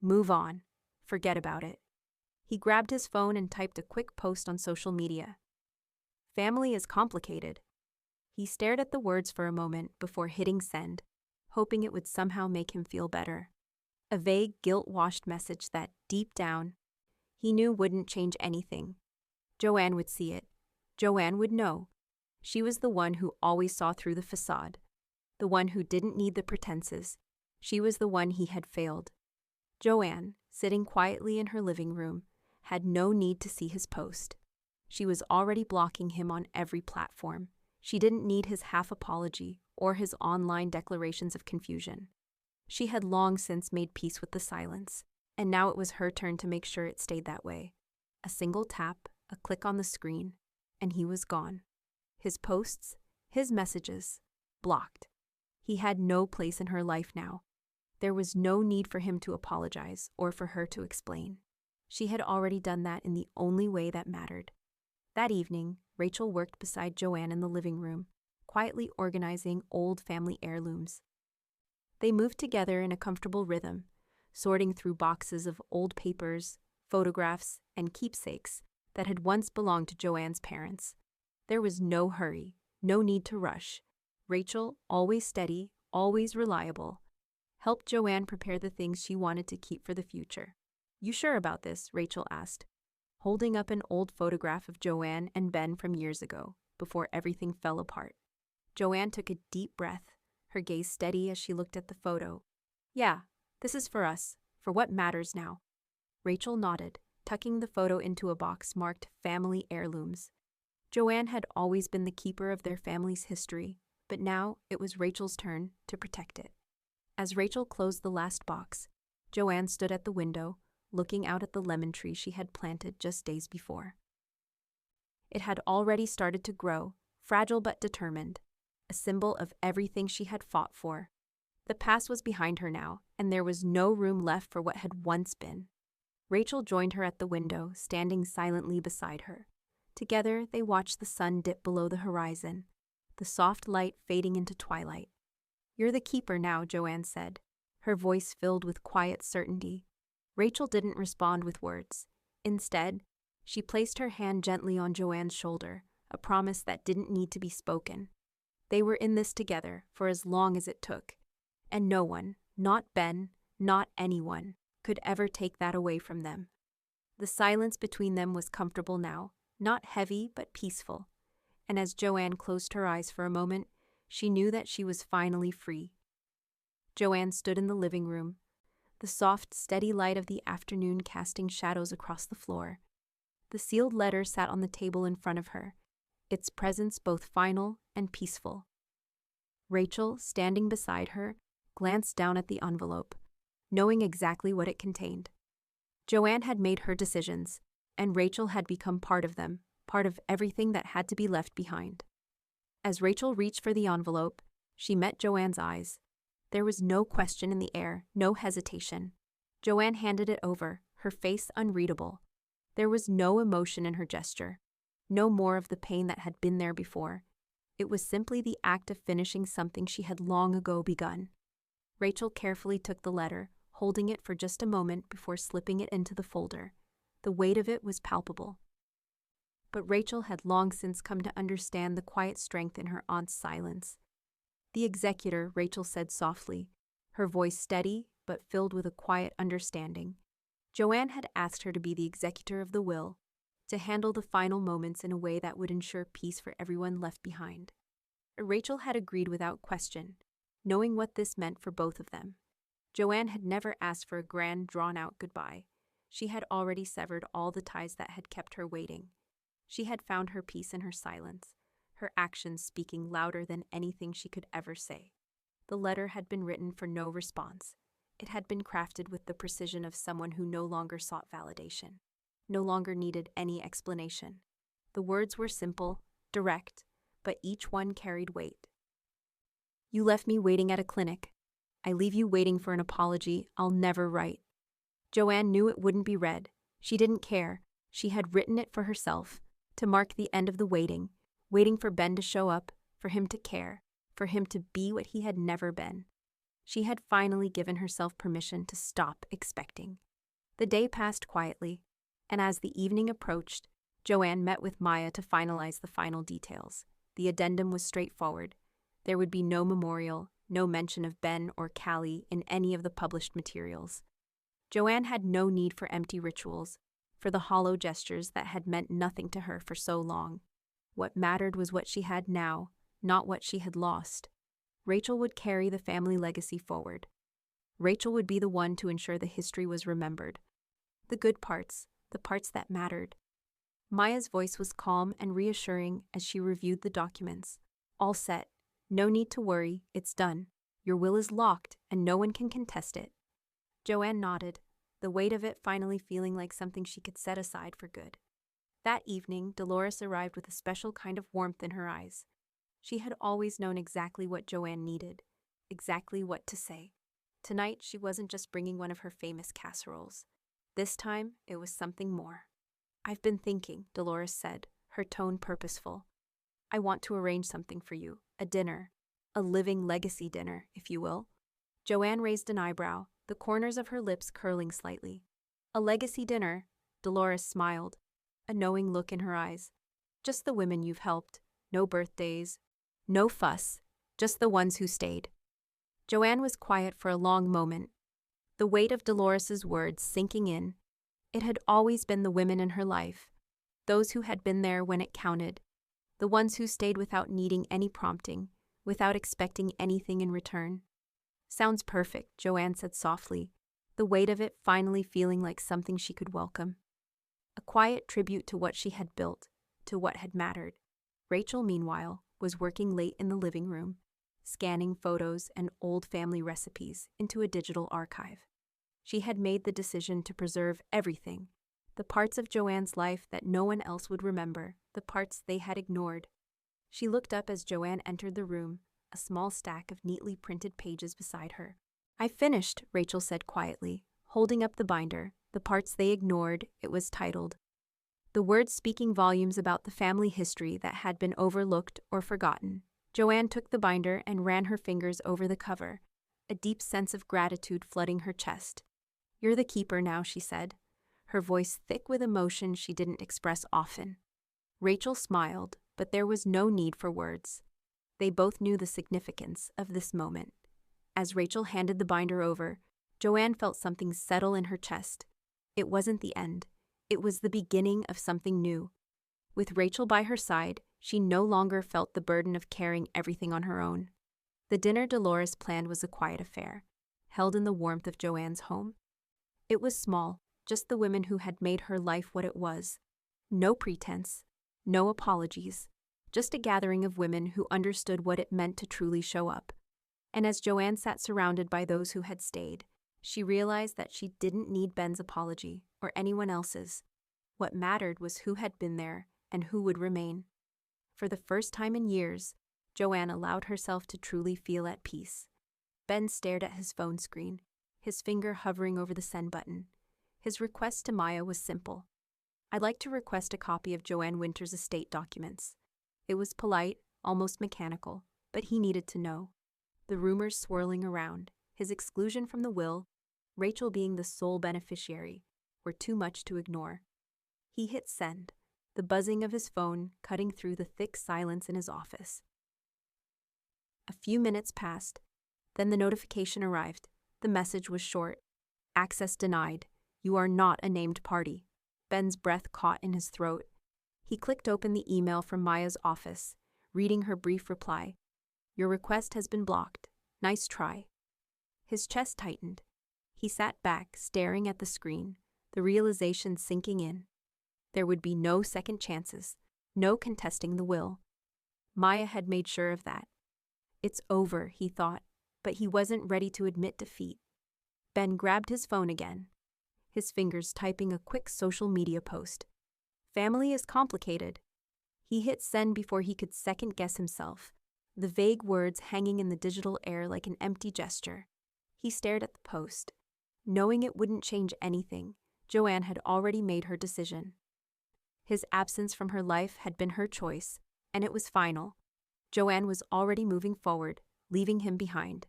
Move on. Forget about it. He grabbed his phone and typed a quick post on social media. Family is complicated. He stared at the words for a moment before hitting send, hoping it would somehow make him feel better. A vague, guilt-washed message that, deep down, he knew wouldn't change anything. Joanne would see it. Joanne would know. She was the one who always saw through the facade. The one who didn't need the pretenses. She was the one he had failed. Joanne, sitting quietly in her living room, had no need to see his post. She was already blocking him on every platform. She didn't need his half-apology or his online declarations of confusion. She had long since made peace with the silence, and now it was her turn to make sure it stayed that way. A single tap, a click on the screen, and he was gone. His posts, his messages, blocked. He had no place in her life now. There was no need for him to apologize or for her to explain. She had already done that in the only way that mattered. That evening, Rachel worked beside Joanne in the living room, quietly organizing old family heirlooms. They moved together in a comfortable rhythm, sorting through boxes of old papers, photographs, and keepsakes that had once belonged to Joanne's parents. There was no hurry, no need to rush. Rachel, always steady, always reliable, helped Joanne prepare the things she wanted to keep for the future. "You sure about this?" Rachel asked, holding up an old photograph of Joanne and Ben from years ago, before everything fell apart. Joanne took a deep breath, her gaze steady as she looked at the photo. "Yeah, this is for us, for what matters now." Rachel nodded, tucking the photo into a box marked Family Heirlooms. Joanne had always been the keeper of their family's history, but now it was Rachel's turn to protect it. As Rachel closed the last box, Joanne stood at the window, looking out at the lemon tree she had planted just days before. It had already started to grow, fragile but determined, a symbol of everything she had fought for. The past was behind her now, and there was no room left for what had once been. Rachel joined her at the window, standing silently beside her. Together, they watched the sun dip below the horizon, the soft light fading into twilight. "You're the keeper now," Joanne said, her voice filled with quiet certainty. Rachel didn't respond with words. Instead, she placed her hand gently on Joanne's shoulder, a promise that didn't need to be spoken. They were in this together for as long as it took, and no one, not Ben, not anyone, could ever take that away from them. The silence between them was comfortable now, not heavy but peaceful, and as Joanne closed her eyes for a moment, she knew that she was finally free. Joanne stood in the living room, the soft, steady light of the afternoon casting shadows across the floor. The sealed letter sat on the table in front of her, its presence both final and peaceful. Rachel, standing beside her, glanced down at the envelope, knowing exactly what it contained. Joanne had made her decisions, and Rachel had become part of them, part of everything that had to be left behind. As Rachel reached for the envelope, she met Joanne's eyes. There was no question in the air, no hesitation. Joanne handed it over, her face unreadable. There was no emotion in her gesture, no more of the pain that had been there before. It was simply the act of finishing something she had long ago begun. Rachel carefully took the letter, holding it for just a moment before slipping it into the folder. The weight of it was palpable. But Rachel had long since come to understand the quiet strength in her aunt's silence. "The executor," Rachel said softly, her voice steady but filled with a quiet understanding. Joanne had asked her to be the executor of the will, to handle the final moments in a way that would ensure peace for everyone left behind. Rachel had agreed without question, knowing what this meant for both of them. Joanne had never asked for a grand, drawn-out goodbye. She had already severed all the ties that had kept her waiting. She had found her peace in her silence, her actions speaking louder than anything she could ever say. The letter had been written for no response. It had been crafted with the precision of someone who no longer sought validation, no longer needed any explanation. The words were simple, direct, but each one carried weight. You left me waiting at a clinic. I leave you waiting for an apology I'll never write. Joanne knew it wouldn't be read. She didn't care. She had written it for herself, to mark the end of the waiting, waiting for Ben to show up, for him to care, for him to be what he had never been. She had finally given herself permission to stop expecting. The day passed quietly, and as the evening approached, Joanne met with Maya to finalize the final details. The addendum was straightforward. There would be no memorial, no mention of Ben or Callie in any of the published materials. Joanne had no need for empty rituals, for the hollow gestures that had meant nothing to her for so long. What mattered was what she had now, not what she had lost. Rachel would carry the family legacy forward. Rachel would be the one to ensure the history was remembered. The good parts, the parts that mattered. Maya's voice was calm and reassuring as she reviewed the documents. All set. No need to worry, it's done. Your will is locked, and no one can contest it. Joanne nodded, the weight of it finally feeling like something she could set aside for good. That evening, Dolores arrived with a special kind of warmth in her eyes. She had always known exactly what Joanne needed, exactly what to say. Tonight, she wasn't just bringing one of her famous casseroles. This time, it was something more. I've been thinking, Dolores said, her tone purposeful. I want to arrange something for you, a dinner, a living legacy dinner, if you will. Joanne raised an eyebrow, the corners of her lips curling slightly. A legacy dinner, Dolores smiled, a knowing look in her eyes. Just the women you've helped, no birthdays, no fuss, just the ones who stayed. Joanne was quiet for a long moment, the weight of Dolores's words sinking in. It had always been the women in her life, those who had been there when it counted, the ones who stayed without needing any prompting, without expecting anything in return. Sounds perfect, Joanne said softly, the weight of it finally feeling like something she could welcome. A quiet tribute to what she had built, to what had mattered. Rachel, meanwhile, was working late in the living room, scanning photos and old family recipes into a digital archive. She had made the decision to preserve everything, the parts of Joanne's life that no one else would remember, the parts they had ignored. She looked up as Joanne entered the room, a small stack of neatly printed pages beside her. "I finished," Rachel said quietly, holding up the binder, the parts they ignored. It was titled. The words speaking volumes about the family history that had been overlooked or forgotten. Joanne took the binder and ran her fingers over the cover, a deep sense of gratitude flooding her chest. "You're the keeper now," she said, her voice thick with emotion she didn't express often. Rachel smiled, but there was no need for words. They both knew the significance of this moment. As Rachel handed the binder over, Joanne felt something settle in her chest. It wasn't the end. It was the beginning of something new. With Rachel by her side, she no longer felt the burden of carrying everything on her own. The dinner Dolores planned was a quiet affair, held in the warmth of Joanne's home. It was small, just the women who had made her life what it was. No pretense, no apologies, just a gathering of women who understood what it meant to truly show up. And as Joanne sat surrounded by those who had stayed, she realized that she didn't need Ben's apology or anyone else's. What mattered was who had been there and who would remain. For the first time in years, Joanne allowed herself to truly feel at peace. Ben stared at his phone screen, his finger hovering over the send button. His request to Maya was simple. "I'd like to request a copy of Joanne Winter's estate documents." It was polite, almost mechanical, but he needed to know. The rumors swirling around, his exclusion from the will, Rachel being the sole beneficiary, were too much to ignore. He hit send, the buzzing of his phone cutting through the thick silence in his office. A few minutes passed, Then the notification arrived. The message was short. Access denied. You are not a named party. Ben's breath caught in his throat. He clicked open the email from Maya's office, reading her brief reply. Your request has been blocked. Nice try. His chest tightened. He sat back, staring at the screen, the realization sinking in. There would be no second chances, no contesting the will. Maya had made sure of that. It's over, he thought, but he wasn't ready to admit defeat. Ben grabbed his phone again, his fingers typing a quick social media post. Family is complicated. He hit send before he could second-guess himself, the vague words hanging in the digital air like an empty gesture. He stared at the post. Knowing it wouldn't change anything, Joanne had already made her decision. His absence from her life had been her choice, and it was final. Joanne was already moving forward, leaving him behind.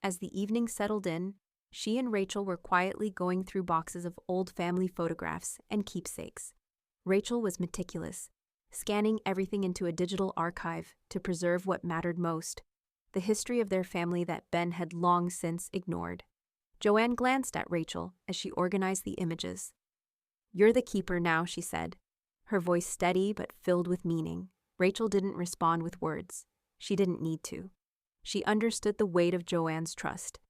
As the evening settled in, she and Rachel were quietly going through boxes of old family photographs and keepsakes. Rachel was meticulous, scanning everything into a digital archive to preserve what mattered most, the history of their family that Ben had long since ignored. Joanne glanced at Rachel as she organized the images. You're the keeper now, she said, her voice steady but filled with meaning. Rachel didn't respond with words. She didn't need to. She understood the weight of Joanne's trust.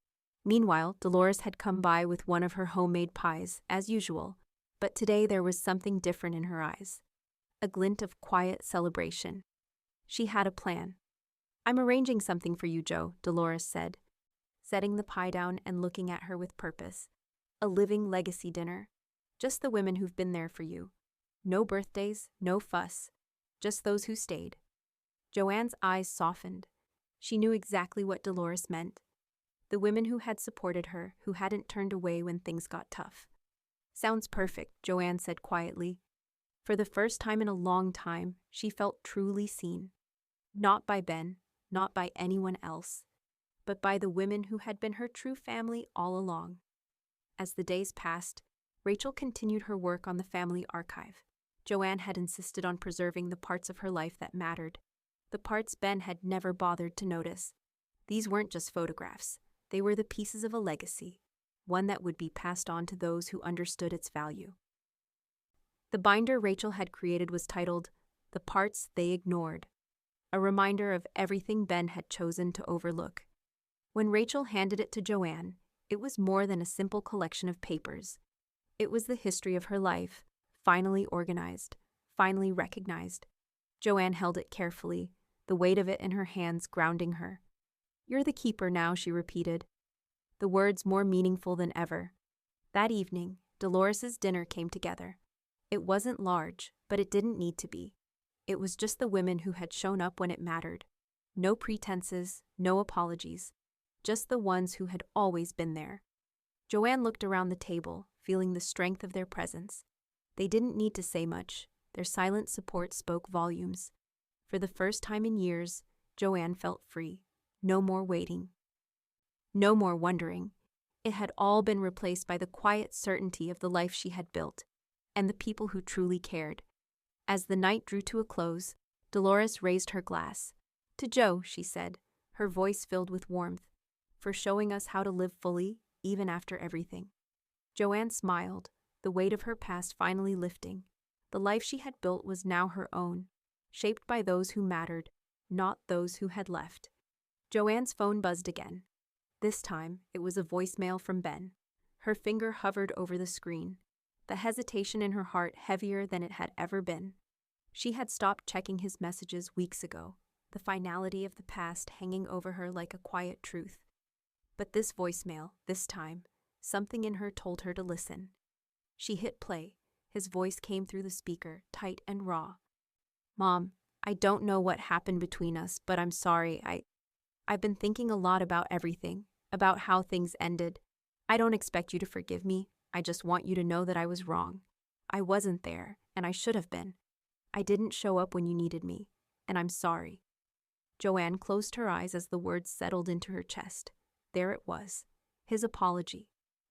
Meanwhile, Dolores had come by with one of her homemade pies, as usual, but today there was something different in her eyes. A glint of quiet celebration. She had a plan. I'm arranging something for you, Jo, Dolores said, setting the pie down and looking at her with purpose. A living legacy dinner. Just the women who've been there for you. No birthdays, no fuss. Just those who stayed. Joanne's eyes softened. She knew exactly what Dolores meant. The women who had supported her, who hadn't turned away when things got tough. Sounds perfect, Joanne said quietly. For the first time in a long time, she felt truly seen. Not by Ben, not by anyone else, but by the women who had been her true family all along. As the days passed, Rachel continued her work on the family archive. Joanne had insisted on preserving the parts of her life that mattered, the parts Ben had never bothered to notice. These weren't just photographs. They were the pieces of a legacy, one that would be passed on to those who understood its value. The binder Rachel had created was titled, The Parts They Ignored, a reminder of everything Ben had chosen to overlook. When Rachel handed it to Joanne, it was more than a simple collection of papers. It was the history of her life, finally organized, finally recognized. Joanne held it carefully, the weight of it in her hands grounding her. You're the keeper now, she repeated, the words more meaningful than ever. That evening, Dolores's dinner came together. It wasn't large, but it didn't need to be. It was just the women who had shown up when it mattered. No pretenses, no apologies. Just the ones who had always been there. Joanne looked around the table, feeling the strength of their presence. They didn't need to say much. Their silent support spoke volumes. For the first time in years, Joanne felt free. No more waiting. No more wondering. It had all been replaced by the quiet certainty of the life she had built, and the people who truly cared. As the night drew to a close, Dolores raised her glass. To Jo, she said, her voice filled with warmth, for showing us how to live fully, even after everything. Joanne smiled, the weight of her past finally lifting. The life she had built was now her own, shaped by those who mattered, not those who had left. Joanne's phone buzzed again. This time, it was a voicemail from Ben. Her finger hovered over the screen, the hesitation in her heart heavier than it had ever been. She had stopped checking his messages weeks ago, the finality of the past hanging over her like a quiet truth. But this voicemail, this time, something in her told her to listen. She hit play. His voice came through the speaker, tight and raw. Mom, I don't know what happened between us, but I'm sorry. I've been thinking a lot about everything, about how things ended. I don't expect you to forgive me. I just want you to know that I was wrong. I wasn't there, and I should have been. I didn't show up when you needed me, and I'm sorry. Joanne closed her eyes as the words settled into her chest. There it was, his apology.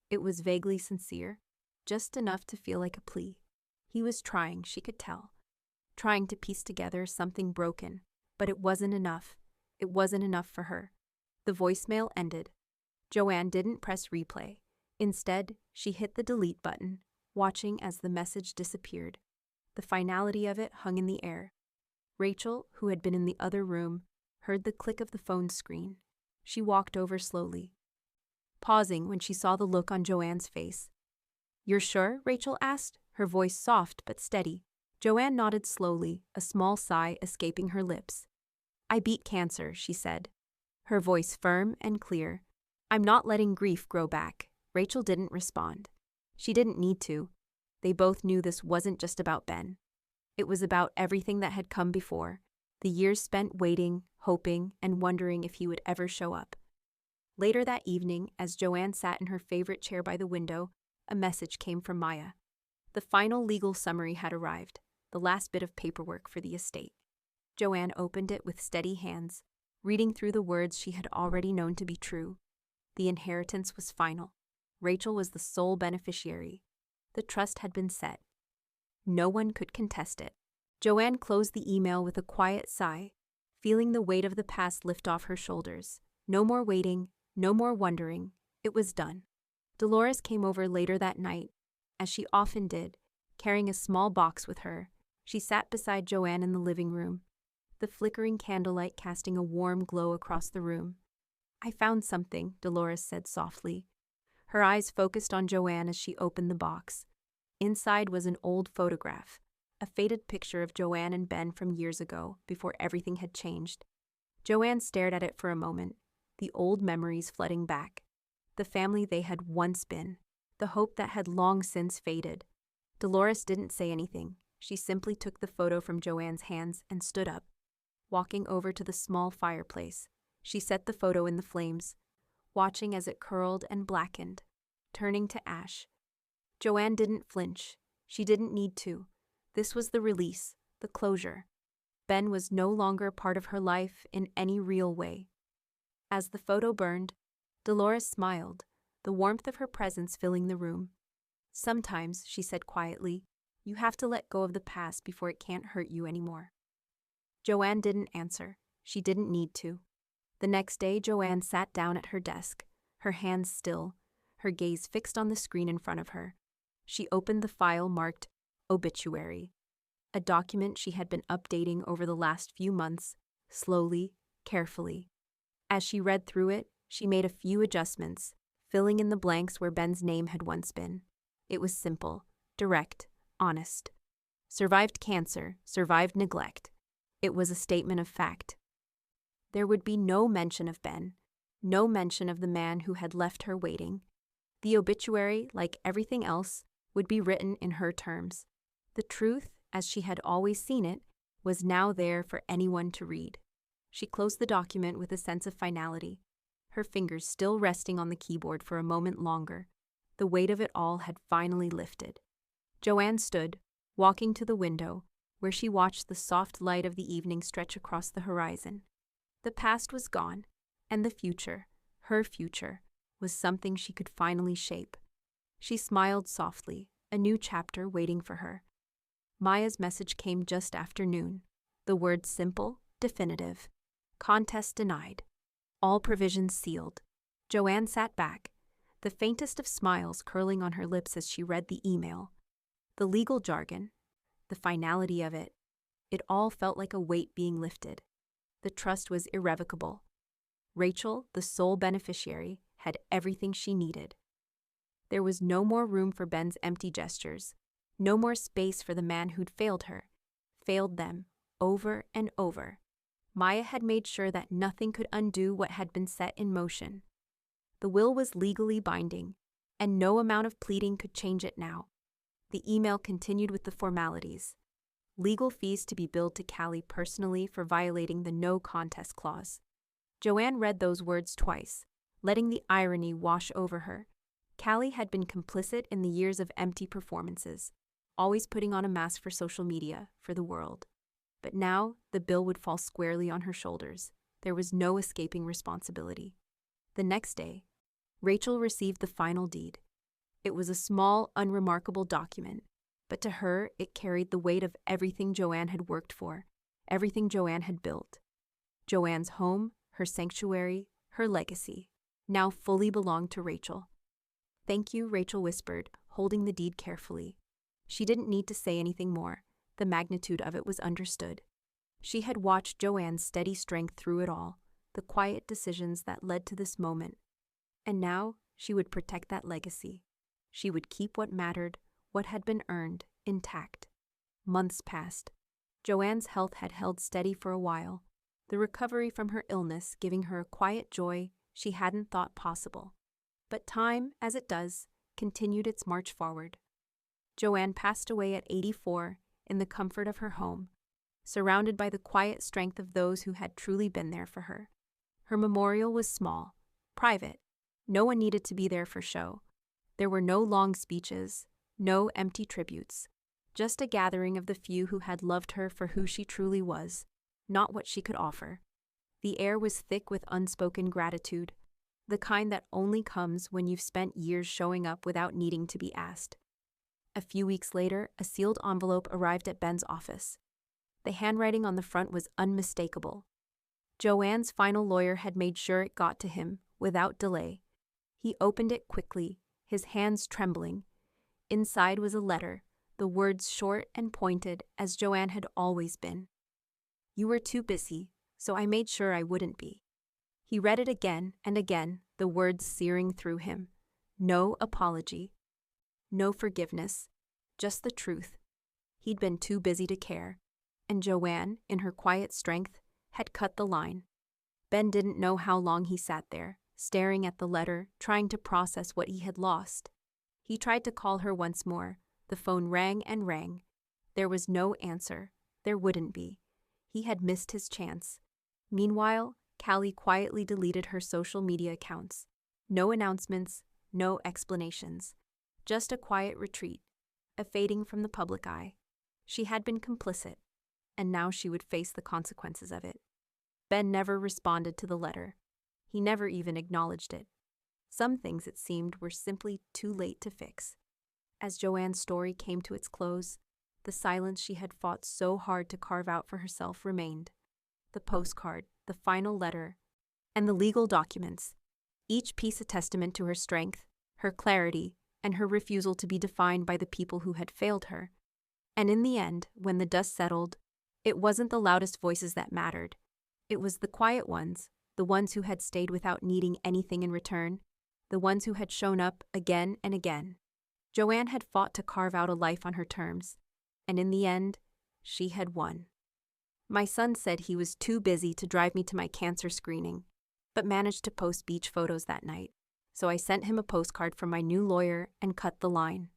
It was vaguely sincere, just enough to feel like a plea. He was trying, she could tell, trying to piece together something broken, but it wasn't enough. It wasn't enough for her. The voicemail ended. Joanne didn't press replay. Instead, she hit the delete button, watching as the message disappeared. The finality of it hung in the air. Rachel, who had been in the other room, heard the click of the phone screen. She walked over slowly, pausing when she saw the look on Joanne's face. "You're sure?" Rachel asked, her voice soft but steady. Joanne nodded slowly, a small sigh escaping her lips. "I beat cancer," she said, her voice firm and clear. "I'm not letting grief grow back." Rachel didn't respond. She didn't need to. They both knew this wasn't just about Ben. It was about everything that had come before, the years spent waiting, hoping, and wondering if he would ever show up. Later that evening, as Joanne sat in her favorite chair by the window, a message came from Maya. The final legal summary had arrived, the last bit of paperwork for the estate. Joanne opened it with steady hands, reading through the words she had already known to be true. The inheritance was final. Rachel was the sole beneficiary. The trust had been set. No one could contest it. Joanne closed the email with a quiet sigh, feeling the weight of the past lift off her shoulders. No more waiting, no more wondering. It was done. Dolores came over later that night, as she often did, carrying a small box with her. She sat beside Joanne in the living room, the flickering candlelight casting a warm glow across the room. "I found something," Dolores said softly. Her eyes focused on Joanne as she opened the box. Inside was an old photograph, a faded picture of Joanne and Ben from years ago, before everything had changed. Joanne stared at it for a moment, the old memories flooding back. The family they had once been, the hope that had long since faded. Dolores didn't say anything. She simply took the photo from Joanne's hands and stood up. Walking over to the small fireplace, she set the photo in the flames, watching as it curled and blackened, turning to ash. Joanne didn't flinch. She didn't need to. This was the release, the closure. Ben was no longer part of her life in any real way. As the photo burned, Dolores smiled, the warmth of her presence filling the room. "Sometimes," she said quietly, "you have to let go of the past before it can't hurt you anymore." Joanne didn't answer. She didn't need to. The next day, Joanne sat down at her desk, her hands still, her gaze fixed on the screen in front of her. She opened the file marked Obituary, a document she had been updating over the last few months, slowly, carefully. As she read through it, she made a few adjustments, filling in the blanks where Ben's name had once been. It was simple, direct, honest. Survived cancer, survived neglect. It was a statement of fact. There would be no mention of Ben, no mention of the man who had left her waiting. The obituary, like everything else, would be written in her terms. The truth, as she had always seen it, was now there for anyone to read. She closed the document with a sense of finality, her fingers still resting on the keyboard for a moment longer. The weight of it all had finally lifted. Joanne stood, walking to the window, where she watched the soft light of the evening stretch across the horizon. The past was gone, and the future, her future, was something she could finally shape. She smiled softly, a new chapter waiting for her. Maya's message came just after noon. The words simple, definitive. Contest denied. All provisions sealed. Joanne sat back, the faintest of smiles curling on her lips as she read the email. The legal jargon, the finality of it, it all felt like a weight being lifted. The trust was irrevocable. Rachel, the sole beneficiary, had everything she needed. There was no more room for Ben's empty gestures, no more space for the man who'd failed her, failed them, over and over. Maya had made sure that nothing could undo what had been set in motion. The will was legally binding, and no amount of pleading could change it now. The email continued with the formalities. Legal fees to be billed to Callie personally for violating the no contest clause. Joanne read those words twice, letting the irony wash over her. Callie had been complicit in the years of empty performances, always putting on a mask for social media, for the world. But now, the bill would fall squarely on her shoulders. There was no escaping responsibility. The next day, Rachel received the final deed. It was a small, unremarkable document, but to her it carried the weight of everything Joanne had worked for, everything Joanne had built. Joanne's home, her sanctuary, Her legacy now fully belonged to Rachel. "Thank you," Rachel whispered, holding the deed carefully. She didn't need to say anything more. The magnitude of it was understood. She had watched Joanne's steady strength through it all, the quiet decisions that led to this moment. And now she would protect that legacy. She would keep what mattered, what had been earned, intact. Months passed. Joanne's health had held steady for a while, the recovery from her illness giving her a quiet joy she hadn't thought possible. But time, as it does, continued its march forward. Joanne passed away at 84 in the comfort of her home, surrounded by the quiet strength of those who had truly been there for her. Her memorial was small, private. No one needed to be there for show. There were no long speeches, no empty tributes, just a gathering of the few who had loved her for who she truly was, not what she could offer. The air was thick with unspoken gratitude, the kind that only comes when you've spent years showing up without needing to be asked. A few weeks later, a sealed envelope arrived at Ben's office. The handwriting on the front was unmistakable. Joanne's final lawyer had made sure it got to him without delay. He opened it quickly, his hands trembling. Inside was a letter, the words short and pointed as Joanne had always been. "You were too busy, so I made sure I wouldn't be." He read it again and again, the words searing through him. No apology. No forgiveness. Just the truth. He'd been too busy to care, and Joanne, in her quiet strength, had cut the line. Ben didn't know how long he sat there, staring at the letter, trying to process what he had lost. He tried to call her once more. The phone rang and rang. There was no answer. There wouldn't be. He had missed his chance. Meanwhile, Callie quietly deleted her social media accounts. No announcements, no explanations. Just a quiet retreat, a fading from the public eye. She had been complicit, and now she would face the consequences of it. Ben never responded to the letter. He never even acknowledged it. Some things, it seemed, were simply too late to fix. As Joanne's story came to its close, the silence she had fought so hard to carve out for herself remained. The postcard, the final letter, and the legal documents, each piece a testament to her strength, her clarity, and her refusal to be defined by the people who had failed her. And in the end, when the dust settled, it wasn't the loudest voices that mattered. It was the quiet ones, the ones who had stayed without needing anything in return, the ones who had shown up again and again. Joanne had fought to carve out a life on her terms, and in the end, she had won. My son said he was too busy to drive me to my cancer screening, but managed to post beach photos that night, so I sent him a postcard from my new lawyer and cut the line.